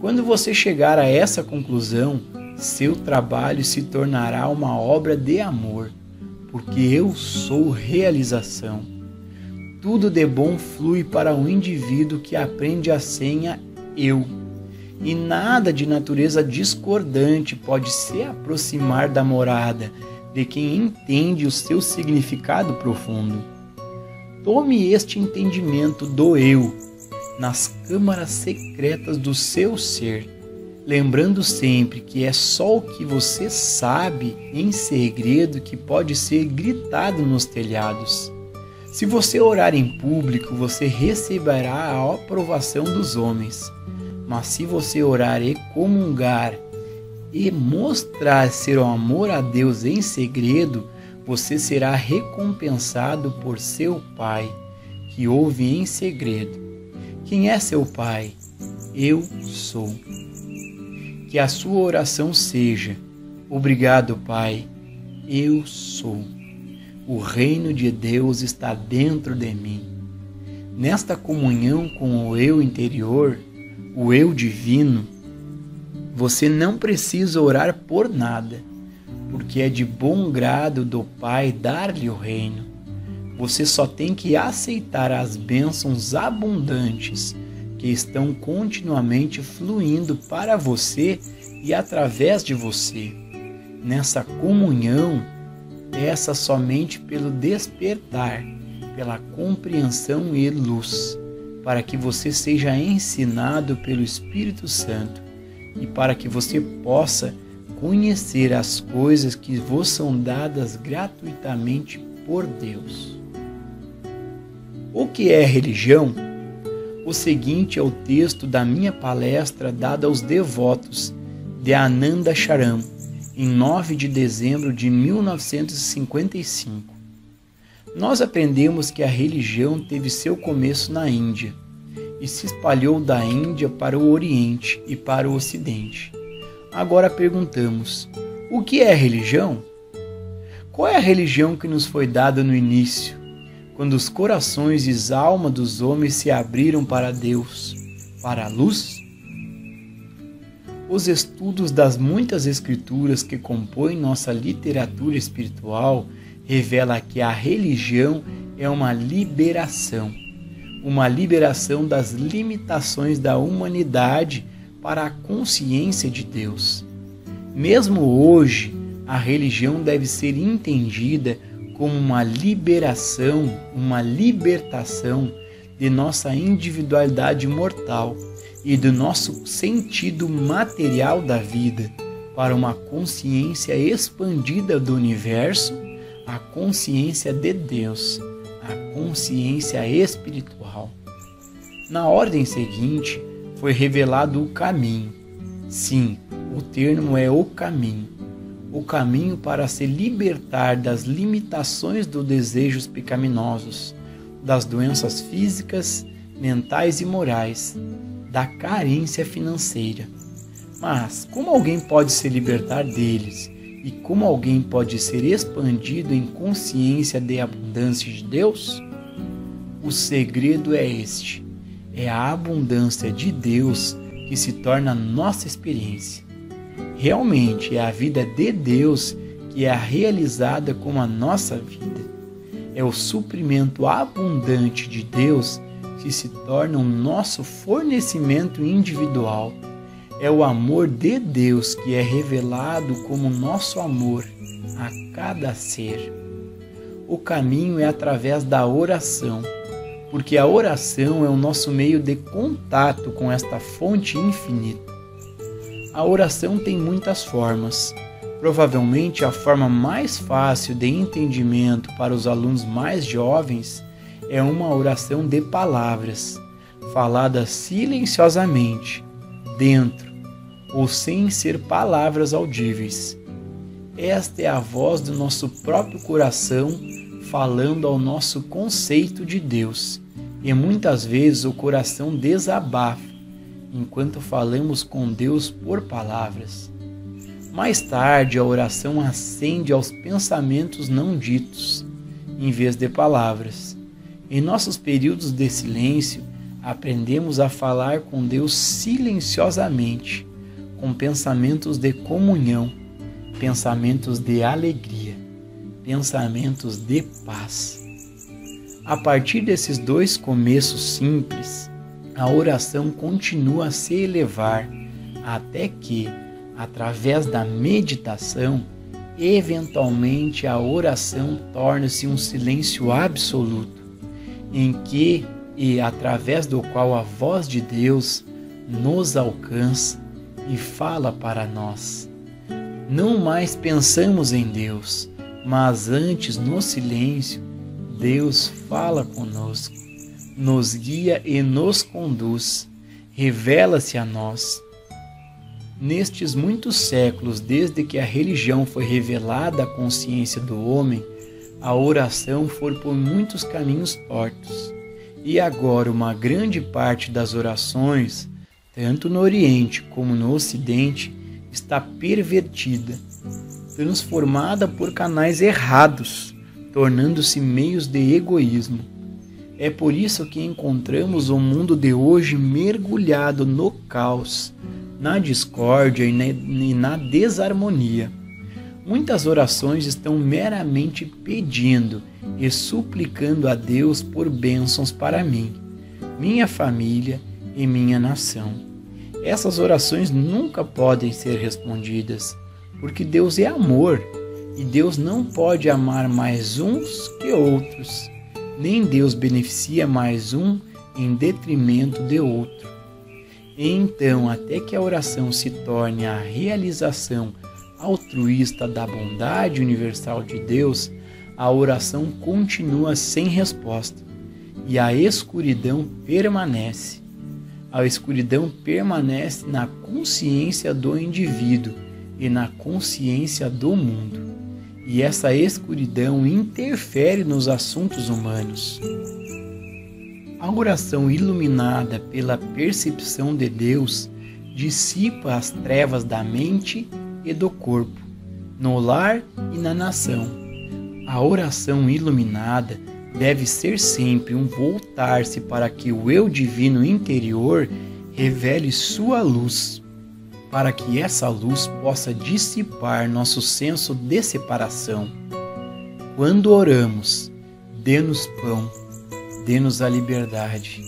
Quando você chegar a essa conclusão, seu trabalho se tornará uma obra de amor, porque eu sou realização. Tudo de bom flui para o indivíduo que aprende a senha eu, e nada de natureza discordante pode se aproximar da morada de quem entende o seu significado profundo. Tome este entendimento do eu nas câmaras secretas do seu ser, lembrando sempre que é só o que você sabe em segredo que pode ser gritado nos telhados. Se você orar em público, você receberá a aprovação dos homens. Mas se você orar e comungar e mostrar seu amor a Deus em segredo, você será recompensado por seu Pai, que ouve em segredo. Quem é seu Pai? Eu sou. Que a sua oração seja: obrigado, Pai, eu sou. O reino de Deus está dentro de mim. Nesta comunhão com o eu interior, o eu divino, você não precisa orar por nada, porque é de bom grado do Pai dar-lhe o reino. Você só tem que aceitar as bênçãos abundantes que estão continuamente fluindo para você e através de você. Nessa comunhão, peça somente pelo despertar, pela compreensão e luz, para que você seja ensinado pelo Espírito Santo e para que você possa conhecer as coisas que vos são dadas gratuitamente por Deus. O que é religião? O seguinte é o texto da minha palestra dada aos devotos de Ananda Charan, em 9 de dezembro de 1955. Nós aprendemos que a religião teve seu começo na Índia e se espalhou da Índia para o Oriente e para o Ocidente. Agora perguntamos: o que é religião? Qual é a religião que nos foi dada no início, quando os corações e as almas dos homens se abriram para Deus, para a luz? Os estudos das muitas escrituras que compõem nossa literatura espiritual revelam que a religião é uma liberação das limitações da humanidade para a consciência de Deus. Mesmo hoje, a religião deve ser entendida como uma liberação, uma libertação de nossa individualidade mortal e do nosso sentido material da vida para uma consciência expandida do universo, a consciência de Deus, a consciência espiritual. Na ordem seguinte, foi revelado o caminho. Sim, o termo é o caminho para se libertar das limitações dos desejos pecaminosos, das doenças físicas, mentais e morais, da carência financeira. Mas como alguém pode se libertar deles e como alguém pode ser expandido em consciência de abundância de Deus? O segredo é este: é a abundância de Deus que se torna nossa experiência. Realmente é a vida de Deus que é realizada como a nossa vida. É o suprimento abundante de Deus que se torna o nosso fornecimento individual. É o amor de Deus que é revelado como nosso amor a cada ser. O caminho é através da oração, porque a oração é o nosso meio de contato com esta fonte infinita. A oração tem muitas formas. Provavelmente a forma mais fácil de entendimento para os alunos mais jovens é uma oração de palavras, falada silenciosamente, dentro ou sem ser palavras audíveis. Esta é a voz do nosso próprio coração falando ao nosso conceito de Deus, e muitas vezes o coração desabafa enquanto falamos com Deus por palavras. Mais tarde, a oração ascende aos pensamentos não ditos, em vez de palavras. Em nossos períodos de silêncio, aprendemos a falar com Deus silenciosamente, com pensamentos de comunhão, pensamentos de alegria, pensamentos de paz. A partir desses dois começos simples, a oração continua a se elevar até que, através da meditação, eventualmente a oração torna-se um silêncio absoluto, em que e através do qual a voz de Deus nos alcança e fala para nós. Não mais pensamos em Deus, mas antes, no silêncio, Deus fala conosco, nos guia e nos conduz, revela-se a nós. Nestes muitos séculos, desde que a religião foi revelada à consciência do homem, a oração foi por muitos caminhos tortos. E agora uma grande parte das orações, tanto no Oriente como no Ocidente, está pervertida, transformada por canais errados, tornando-se meios de egoísmo. É por isso que encontramos o mundo de hoje mergulhado no caos, na discórdia e na desarmonia. Muitas orações estão meramente pedindo e suplicando a Deus por bênçãos para mim, minha família e minha nação. Essas orações nunca podem ser respondidas, porque Deus é amor e Deus não pode amar mais uns que outros, nem Deus beneficia mais um em detrimento de outro. Então, até que a oração se torne a realização altruísta da bondade universal de Deus, a oração continua sem resposta e a escuridão permanece. A escuridão permanece na consciência do indivíduo e na consciência do mundo. E essa escuridão interfere nos assuntos humanos. A oração iluminada pela percepção de Deus dissipa as trevas da mente e do corpo, no lar e na nação. A oração iluminada deve ser sempre um voltar-se para que o eu divino interior revele sua luz, para que essa luz possa dissipar nosso senso de separação. Quando oramos, dê-nos pão, dê-nos a liberdade,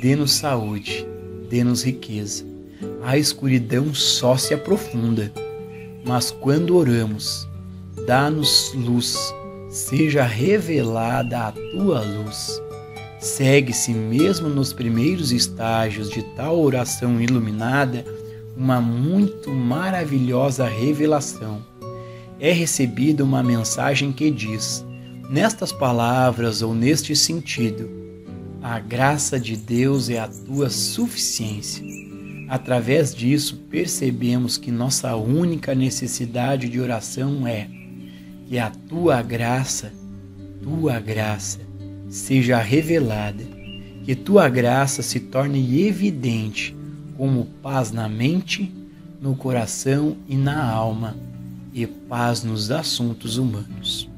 dê-nos saúde, dê-nos riqueza. A escuridão só se aprofunda. Mas quando oramos, dá-nos luz, seja revelada a tua luz. Segue-se mesmo nos primeiros estágios de tal oração iluminada uma muito maravilhosa revelação. É recebida uma mensagem que diz, nestas palavras ou neste sentido, a graça de Deus é a tua suficiência. Através disso, percebemos que nossa única necessidade de oração é que a tua graça, seja revelada, que tua graça se torne evidente como paz na mente, no coração e na alma, e paz nos assuntos humanos.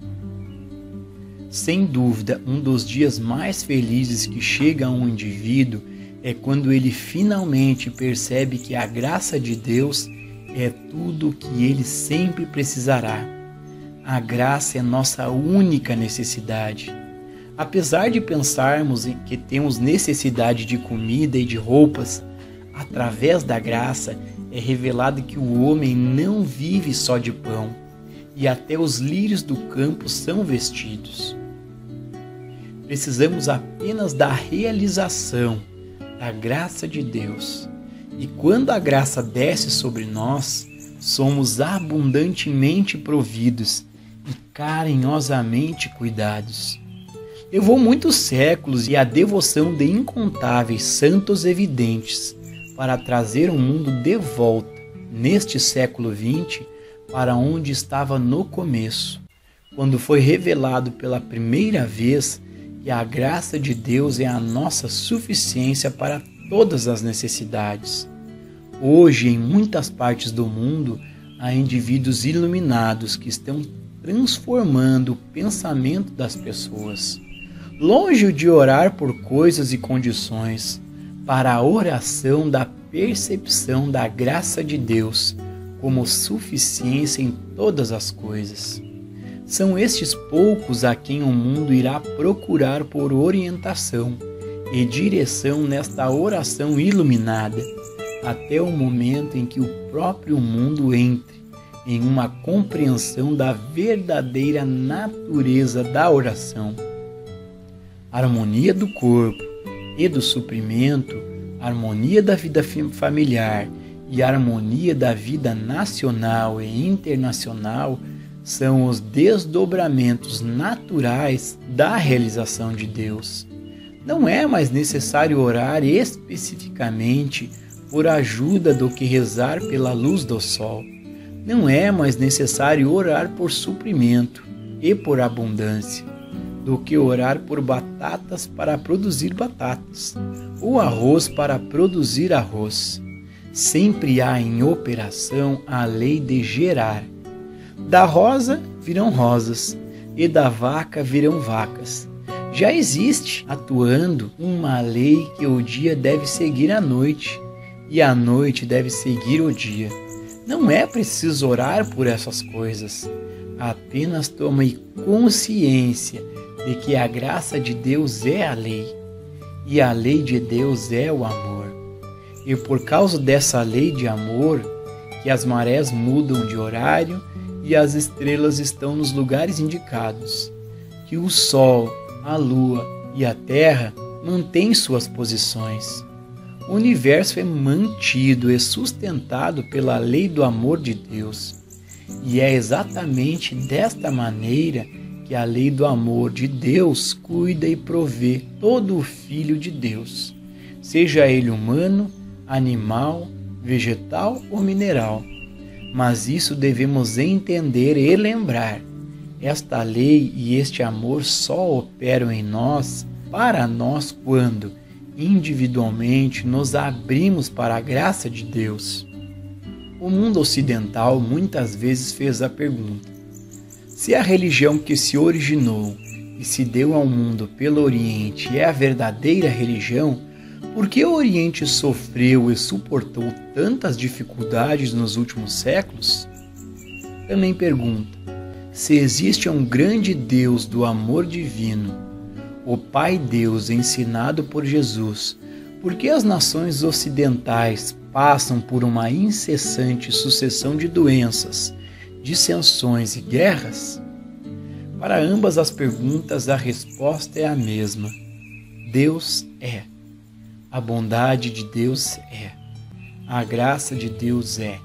Sem dúvida, um dos dias mais felizes que chega a um indivíduo é quando ele finalmente percebe que a graça de Deus é tudo o que ele sempre precisará. A graça é nossa única necessidade. Apesar de pensarmos que temos necessidade de comida e de roupas, através da graça é revelado que o homem não vive só de pão, e até os lírios do campo são vestidos. Precisamos apenas da realização da graça de Deus. E quando a graça desce sobre nós, somos abundantemente providos e carinhosamente cuidados. Levou muitos séculos e a devoção de incontáveis santos evidentes para trazer o mundo de volta, neste século XX, para onde estava no começo, quando foi revelado pela primeira vez que a graça de Deus é a nossa suficiência para todas as necessidades. Hoje, em muitas partes do mundo, há indivíduos iluminados que estão transformando o pensamento das pessoas. Longe de orar por coisas e condições, para a oração da percepção da graça de Deus como suficiência em todas as coisas. São estes poucos a quem o mundo irá procurar por orientação e direção nesta oração iluminada, até o momento em que o próprio mundo entre em uma compreensão da verdadeira natureza da oração. Harmonia do corpo, e do suprimento, harmonia da vida familiar e harmonia da vida nacional e internacional são os desdobramentos naturais da realização de Deus. Não é mais necessário orar especificamente por ajuda do que rezar pela luz do sol. Não é mais necessário orar por suprimento e por abundância do que orar por batatas para produzir batatas ou arroz para produzir arroz. Sempre há em operação a lei de gerar. Da rosa virão rosas e da vaca virão vacas. Já existe atuando uma lei que o dia deve seguir a noite e a noite deve seguir o dia. Não é preciso orar por essas coisas. Apenas tome consciência de que a graça de Deus é a lei e a lei de Deus é o amor. E por causa dessa lei de amor, que as marés mudam de horário e as estrelas estão nos lugares indicados, que o sol, a lua e a terra mantêm suas posições. O universo é mantido e sustentado pela lei do amor de Deus. E é exatamente desta maneira que a lei do amor de Deus cuida e provê todo o Filho de Deus, seja ele humano, animal, vegetal ou mineral. Mas isso devemos entender e lembrar. Esta lei e este amor só operam em nós, para nós, quando individualmente nos abrimos para a graça de Deus. O mundo ocidental muitas vezes fez a pergunta: se a religião que se originou e se deu ao mundo pelo Oriente é a verdadeira religião, por que o Oriente sofreu e suportou tantas dificuldades nos últimos séculos? Também pergunta: se existe um grande Deus do amor divino, o Pai Deus ensinado por Jesus, por que as nações ocidentais passam por uma incessante sucessão de doenças, dissensões e guerras? Para ambas as perguntas, a resposta é a mesma. Deus é. A bondade de Deus é. A graça de Deus é.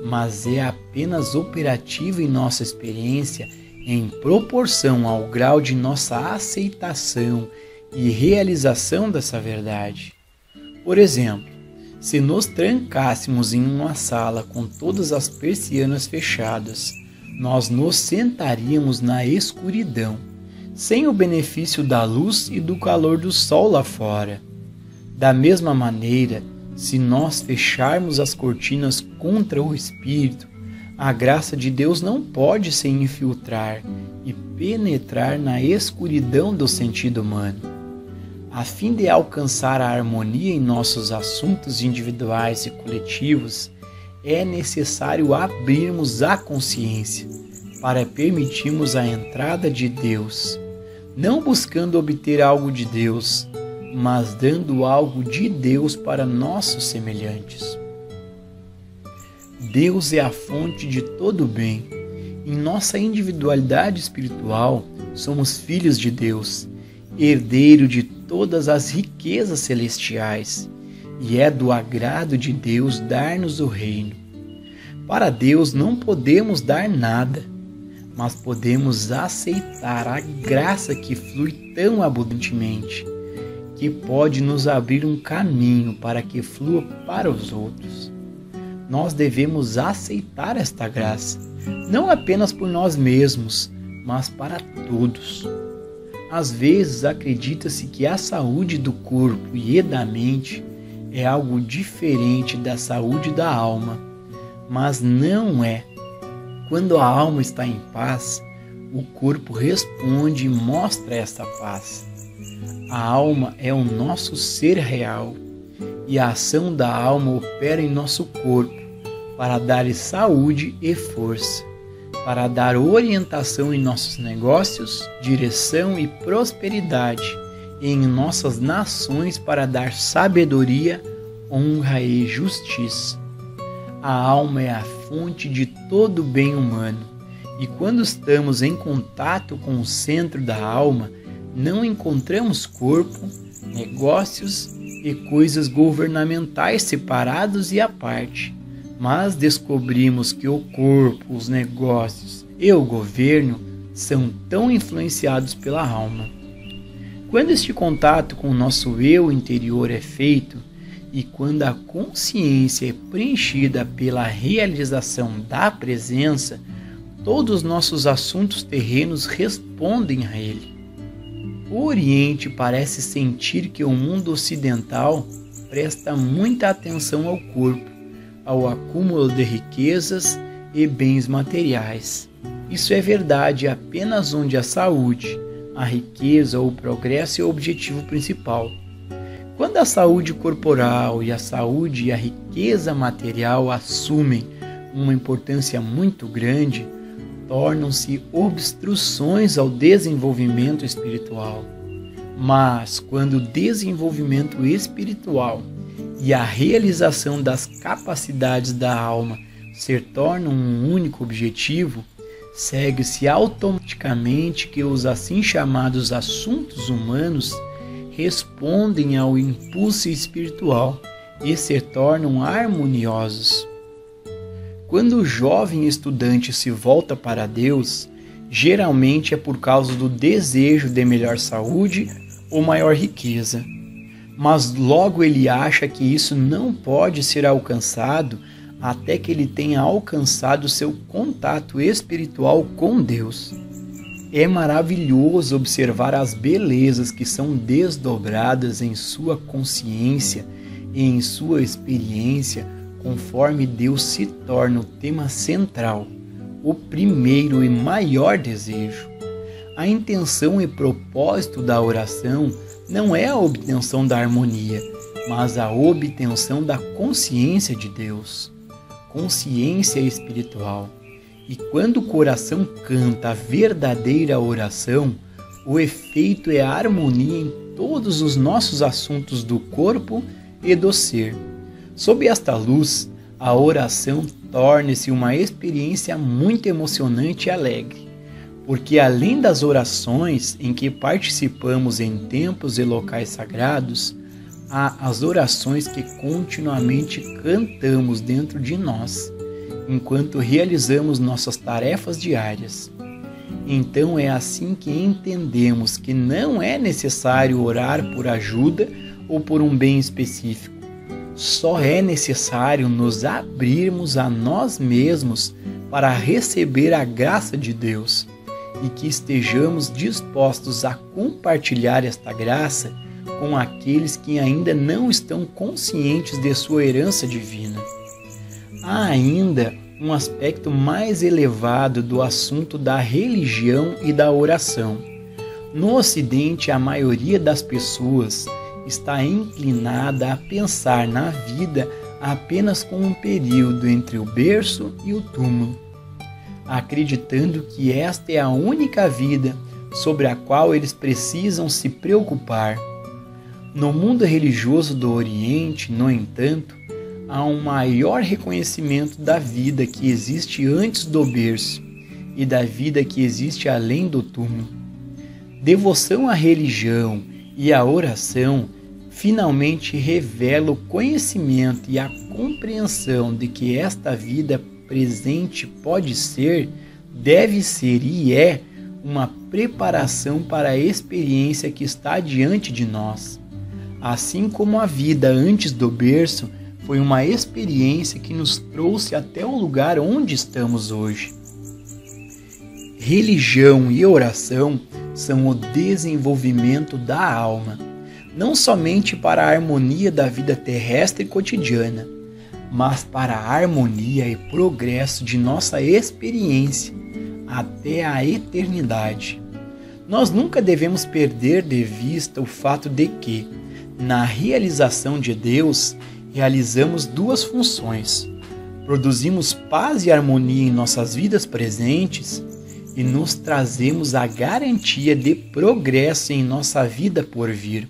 Mas é apenas operativa em nossa experiência em proporção ao grau de nossa aceitação e realização dessa verdade. Por exemplo, se nos trancássemos em uma sala com todas as persianas fechadas, nós nos sentaríamos na escuridão, sem o benefício da luz e do calor do sol lá fora. Da mesma maneira, se nós fecharmos as cortinas contra o Espírito, a graça de Deus não pode se infiltrar e penetrar na escuridão do sentido humano. A fim de alcançar a harmonia em nossos assuntos individuais e coletivos, é necessário abrirmos a consciência para permitirmos a entrada de Deus, não buscando obter algo de Deus, mas dando algo de Deus para nossos semelhantes. Deus é a fonte de todo o bem. Em nossa individualidade espiritual, somos filhos de Deus, herdeiro de todas as riquezas celestiais, e é do agrado de Deus dar-nos o reino. Para Deus não podemos dar nada, mas podemos aceitar a graça que flui tão abundantemente, que pode nos abrir um caminho para que flua para os outros. Nós devemos aceitar esta graça, não apenas por nós mesmos, mas para todos. Às vezes acredita-se que a saúde do corpo e da mente é algo diferente da saúde da alma, mas não é. Quando a alma está em paz, o corpo responde e mostra essa paz. A alma é o nosso ser real e a ação da alma opera em nosso corpo para dar-lhe saúde e força, para dar orientação em nossos negócios, direção e prosperidade, e em nossas nações para dar sabedoria, honra e justiça. A alma é a fonte de todo o bem humano, e quando estamos em contato com o centro da alma, não encontramos corpo, negócios e coisas governamentais separados e à parte, mas descobrimos que o corpo, os negócios e o governo são tão influenciados pela alma. Quando este contato com o nosso eu interior é feito e quando a consciência é preenchida pela realização da presença, todos os nossos assuntos terrenos respondem a ele. O Oriente parece sentir que o mundo ocidental presta muita atenção ao corpo, ao acúmulo de riquezas e bens materiais. Isso é verdade apenas onde a saúde, a riqueza ou o progresso é o objetivo principal. Quando a saúde corporal e a saúde e a riqueza material assumem uma importância muito grande, tornam-se obstruções ao desenvolvimento espiritual. Mas quando o desenvolvimento espiritual e a realização das capacidades da alma se tornam um único objetivo, segue-se automaticamente que os assim chamados assuntos humanos respondem ao impulso espiritual e se tornam harmoniosos. Quando o jovem estudante se volta para Deus, geralmente é por causa do desejo de melhor saúde ou maior riqueza. Mas logo ele acha que isso não pode ser alcançado até que ele tenha alcançado seu contato espiritual com Deus. É maravilhoso observar as belezas que são desdobradas em sua consciência e em sua experiência conforme Deus se torna o tema central, o primeiro e maior desejo. A intenção e propósito da oração não é a obtenção da harmonia, mas a obtenção da consciência de Deus, consciência espiritual. E quando o coração canta a verdadeira oração, o efeito é a harmonia em todos os nossos assuntos do corpo e do ser. Sob esta luz, a oração torna-se uma experiência muito emocionante e alegre, porque além das orações em que participamos em templos e locais sagrados, há as orações que continuamente cantamos dentro de nós, enquanto realizamos nossas tarefas diárias. Então é assim que entendemos que não é necessário orar por ajuda ou por um bem específico. Só é necessário nos abrirmos a nós mesmos para receber a graça de Deus e que estejamos dispostos a compartilhar esta graça com aqueles que ainda não estão conscientes de sua herança divina. Há ainda um aspecto mais elevado do assunto da religião e da oração. No Ocidente, a maioria das pessoas está inclinada a pensar na vida apenas como um período entre o berço e o túmulo, acreditando que esta é a única vida sobre a qual eles precisam se preocupar. No mundo religioso do Oriente, no entanto, há um maior reconhecimento da vida que existe antes do berço e da vida que existe além do túmulo. Devoção à religião e a oração finalmente revela o conhecimento e a compreensão de que esta vida presente pode ser, deve ser e é uma preparação para a experiência que está diante de nós. Assim como a vida antes do berço foi uma experiência que nos trouxe até o lugar onde estamos hoje. Religião e oração são o desenvolvimento da alma, não somente para a harmonia da vida terrestre e cotidiana, mas para a harmonia e progresso de nossa experiência até a eternidade. Nós nunca devemos perder de vista o fato de que, na realização de Deus, realizamos duas funções: produzimos paz e harmonia em nossas vidas presentes e nos trazemos a garantia de progresso em nossa vida por vir.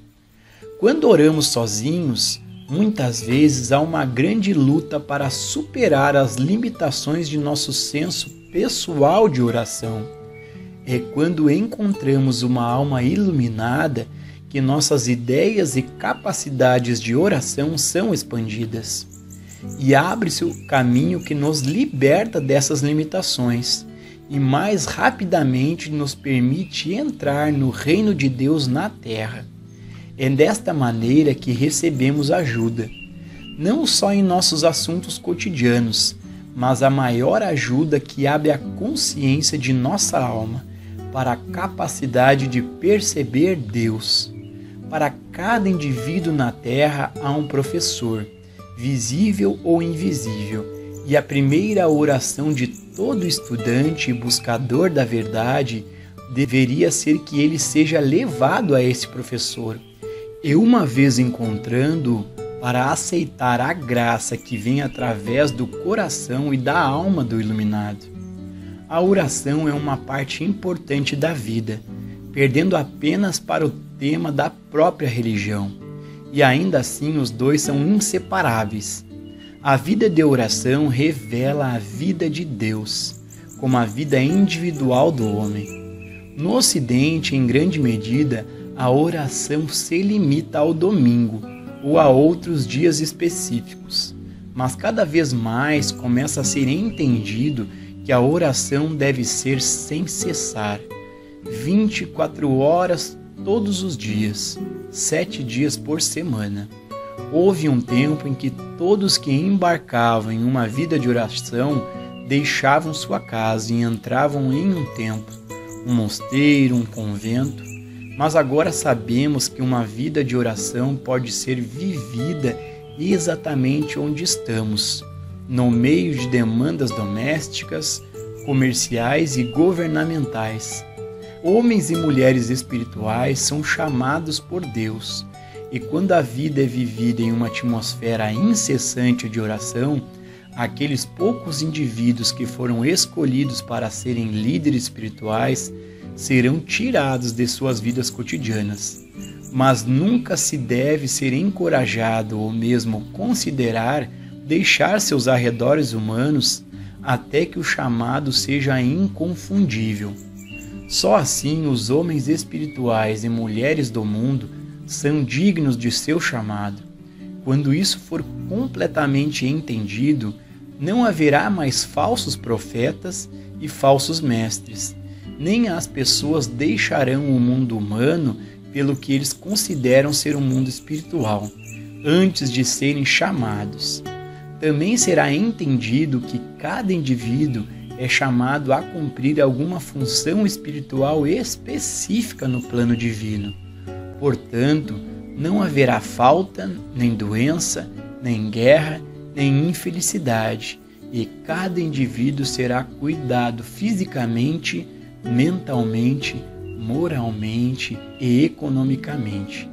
Quando oramos sozinhos, muitas vezes há uma grande luta para superar as limitações de nosso senso pessoal de oração. É quando encontramos uma alma iluminada que nossas ideias e capacidades de oração são expandidas. E abre-se o caminho que nos liberta dessas limitações e mais rapidamente nos permite entrar no reino de Deus na terra. É desta maneira que recebemos ajuda, não só em nossos assuntos cotidianos, mas a maior ajuda que abre a consciência de nossa alma para a capacidade de perceber Deus. Para cada indivíduo na terra há um professor, visível ou invisível, e a primeira oração de todo estudante e buscador da verdade deveria ser que ele seja levado a esse professor. E uma vez encontrando-o, para aceitar a graça que vem através do coração e da alma do iluminado. A oração é uma parte importante da vida, perdendo apenas para o tema da própria religião. E ainda assim os dois são inseparáveis. A vida de oração revela a vida de Deus, como a vida individual do homem. No Ocidente, em grande medida, a oração se limita ao domingo ou a outros dias específicos, mas cada vez mais começa a ser entendido que a oração deve ser sem cessar, 24 horas todos os dias, 7 dias por semana. Houve um tempo em que todos que embarcavam em uma vida de oração deixavam sua casa e entravam em um templo, um mosteiro, um convento. Mas agora sabemos que uma vida de oração pode ser vivida exatamente onde estamos, no meio de demandas domésticas, comerciais e governamentais. Homens e mulheres espirituais são chamados por Deus, e quando a vida é vivida em uma atmosfera incessante de oração, aqueles poucos indivíduos que foram escolhidos para serem líderes espirituais serão tirados de suas vidas cotidianas. Mas nunca se deve ser encorajado ou mesmo considerar deixar seus arredores humanos até que o chamado seja inconfundível. Só assim os homens espirituais e mulheres do mundo são dignos de seu chamado. Quando isso for completamente entendido, não haverá mais falsos profetas e falsos mestres, nem as pessoas deixarão o mundo humano pelo que eles consideram ser um mundo espiritual, antes de serem chamados. Também será entendido que cada indivíduo é chamado a cumprir alguma função espiritual específica no plano divino. Portanto, não haverá falta, nem doença, nem guerra, nem infelicidade, e cada indivíduo será cuidado fisicamente, mentalmente, moralmente e economicamente.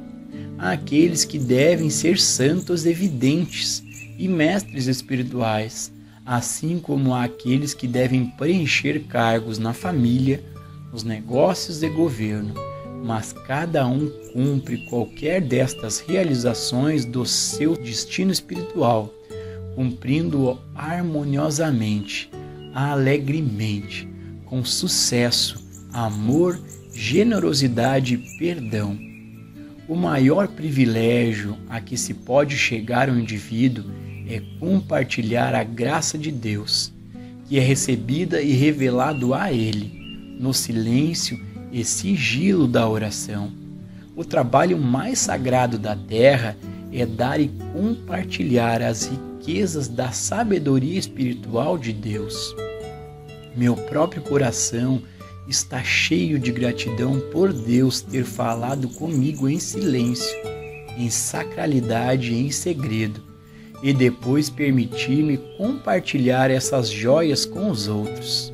Há aqueles que devem ser santos evidentes e mestres espirituais, assim como há aqueles que devem preencher cargos na família, nos negócios de governo, mas cada um cumpre qualquer destas realizações do seu destino espiritual, cumprindo-o harmoniosamente, alegremente, com sucesso, amor, generosidade e perdão. O maior privilégio a que se pode chegar ao indivíduo é compartilhar a graça de Deus, que é recebida e revelado a ele, no silêncio e sigilo da oração. O trabalho mais sagrado da terra é dar e compartilhar as riquezas da sabedoria espiritual de Deus. Meu próprio coração está cheio de gratidão por Deus ter falado comigo em silêncio, em sacralidade e em segredo, e depois permitir-me compartilhar essas joias com os outros.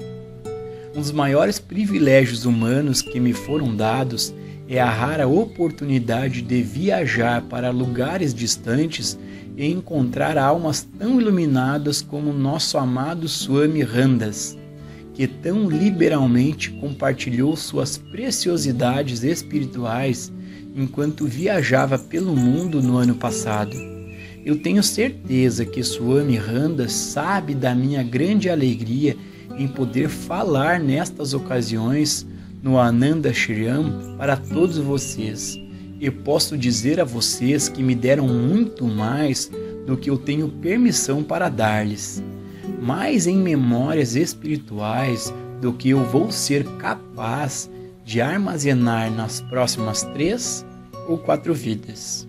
Um dos maiores privilégios humanos que me foram dados é a rara oportunidade de viajar para lugares distantes e encontrar almas tão iluminadas como nosso amado Swami Randas, que tão liberalmente compartilhou suas preciosidades espirituais enquanto viajava pelo mundo no ano passado. Eu tenho certeza que Swami Randas sabe da minha grande alegria em poder falar nestas ocasiões no Ananda Ashram para todos vocês, e posso dizer a vocês que me deram muito mais do que eu tenho permissão para dar-lhes, mais em memórias espirituais do que eu vou ser capaz de armazenar nas próximas 3 ou 4 vidas.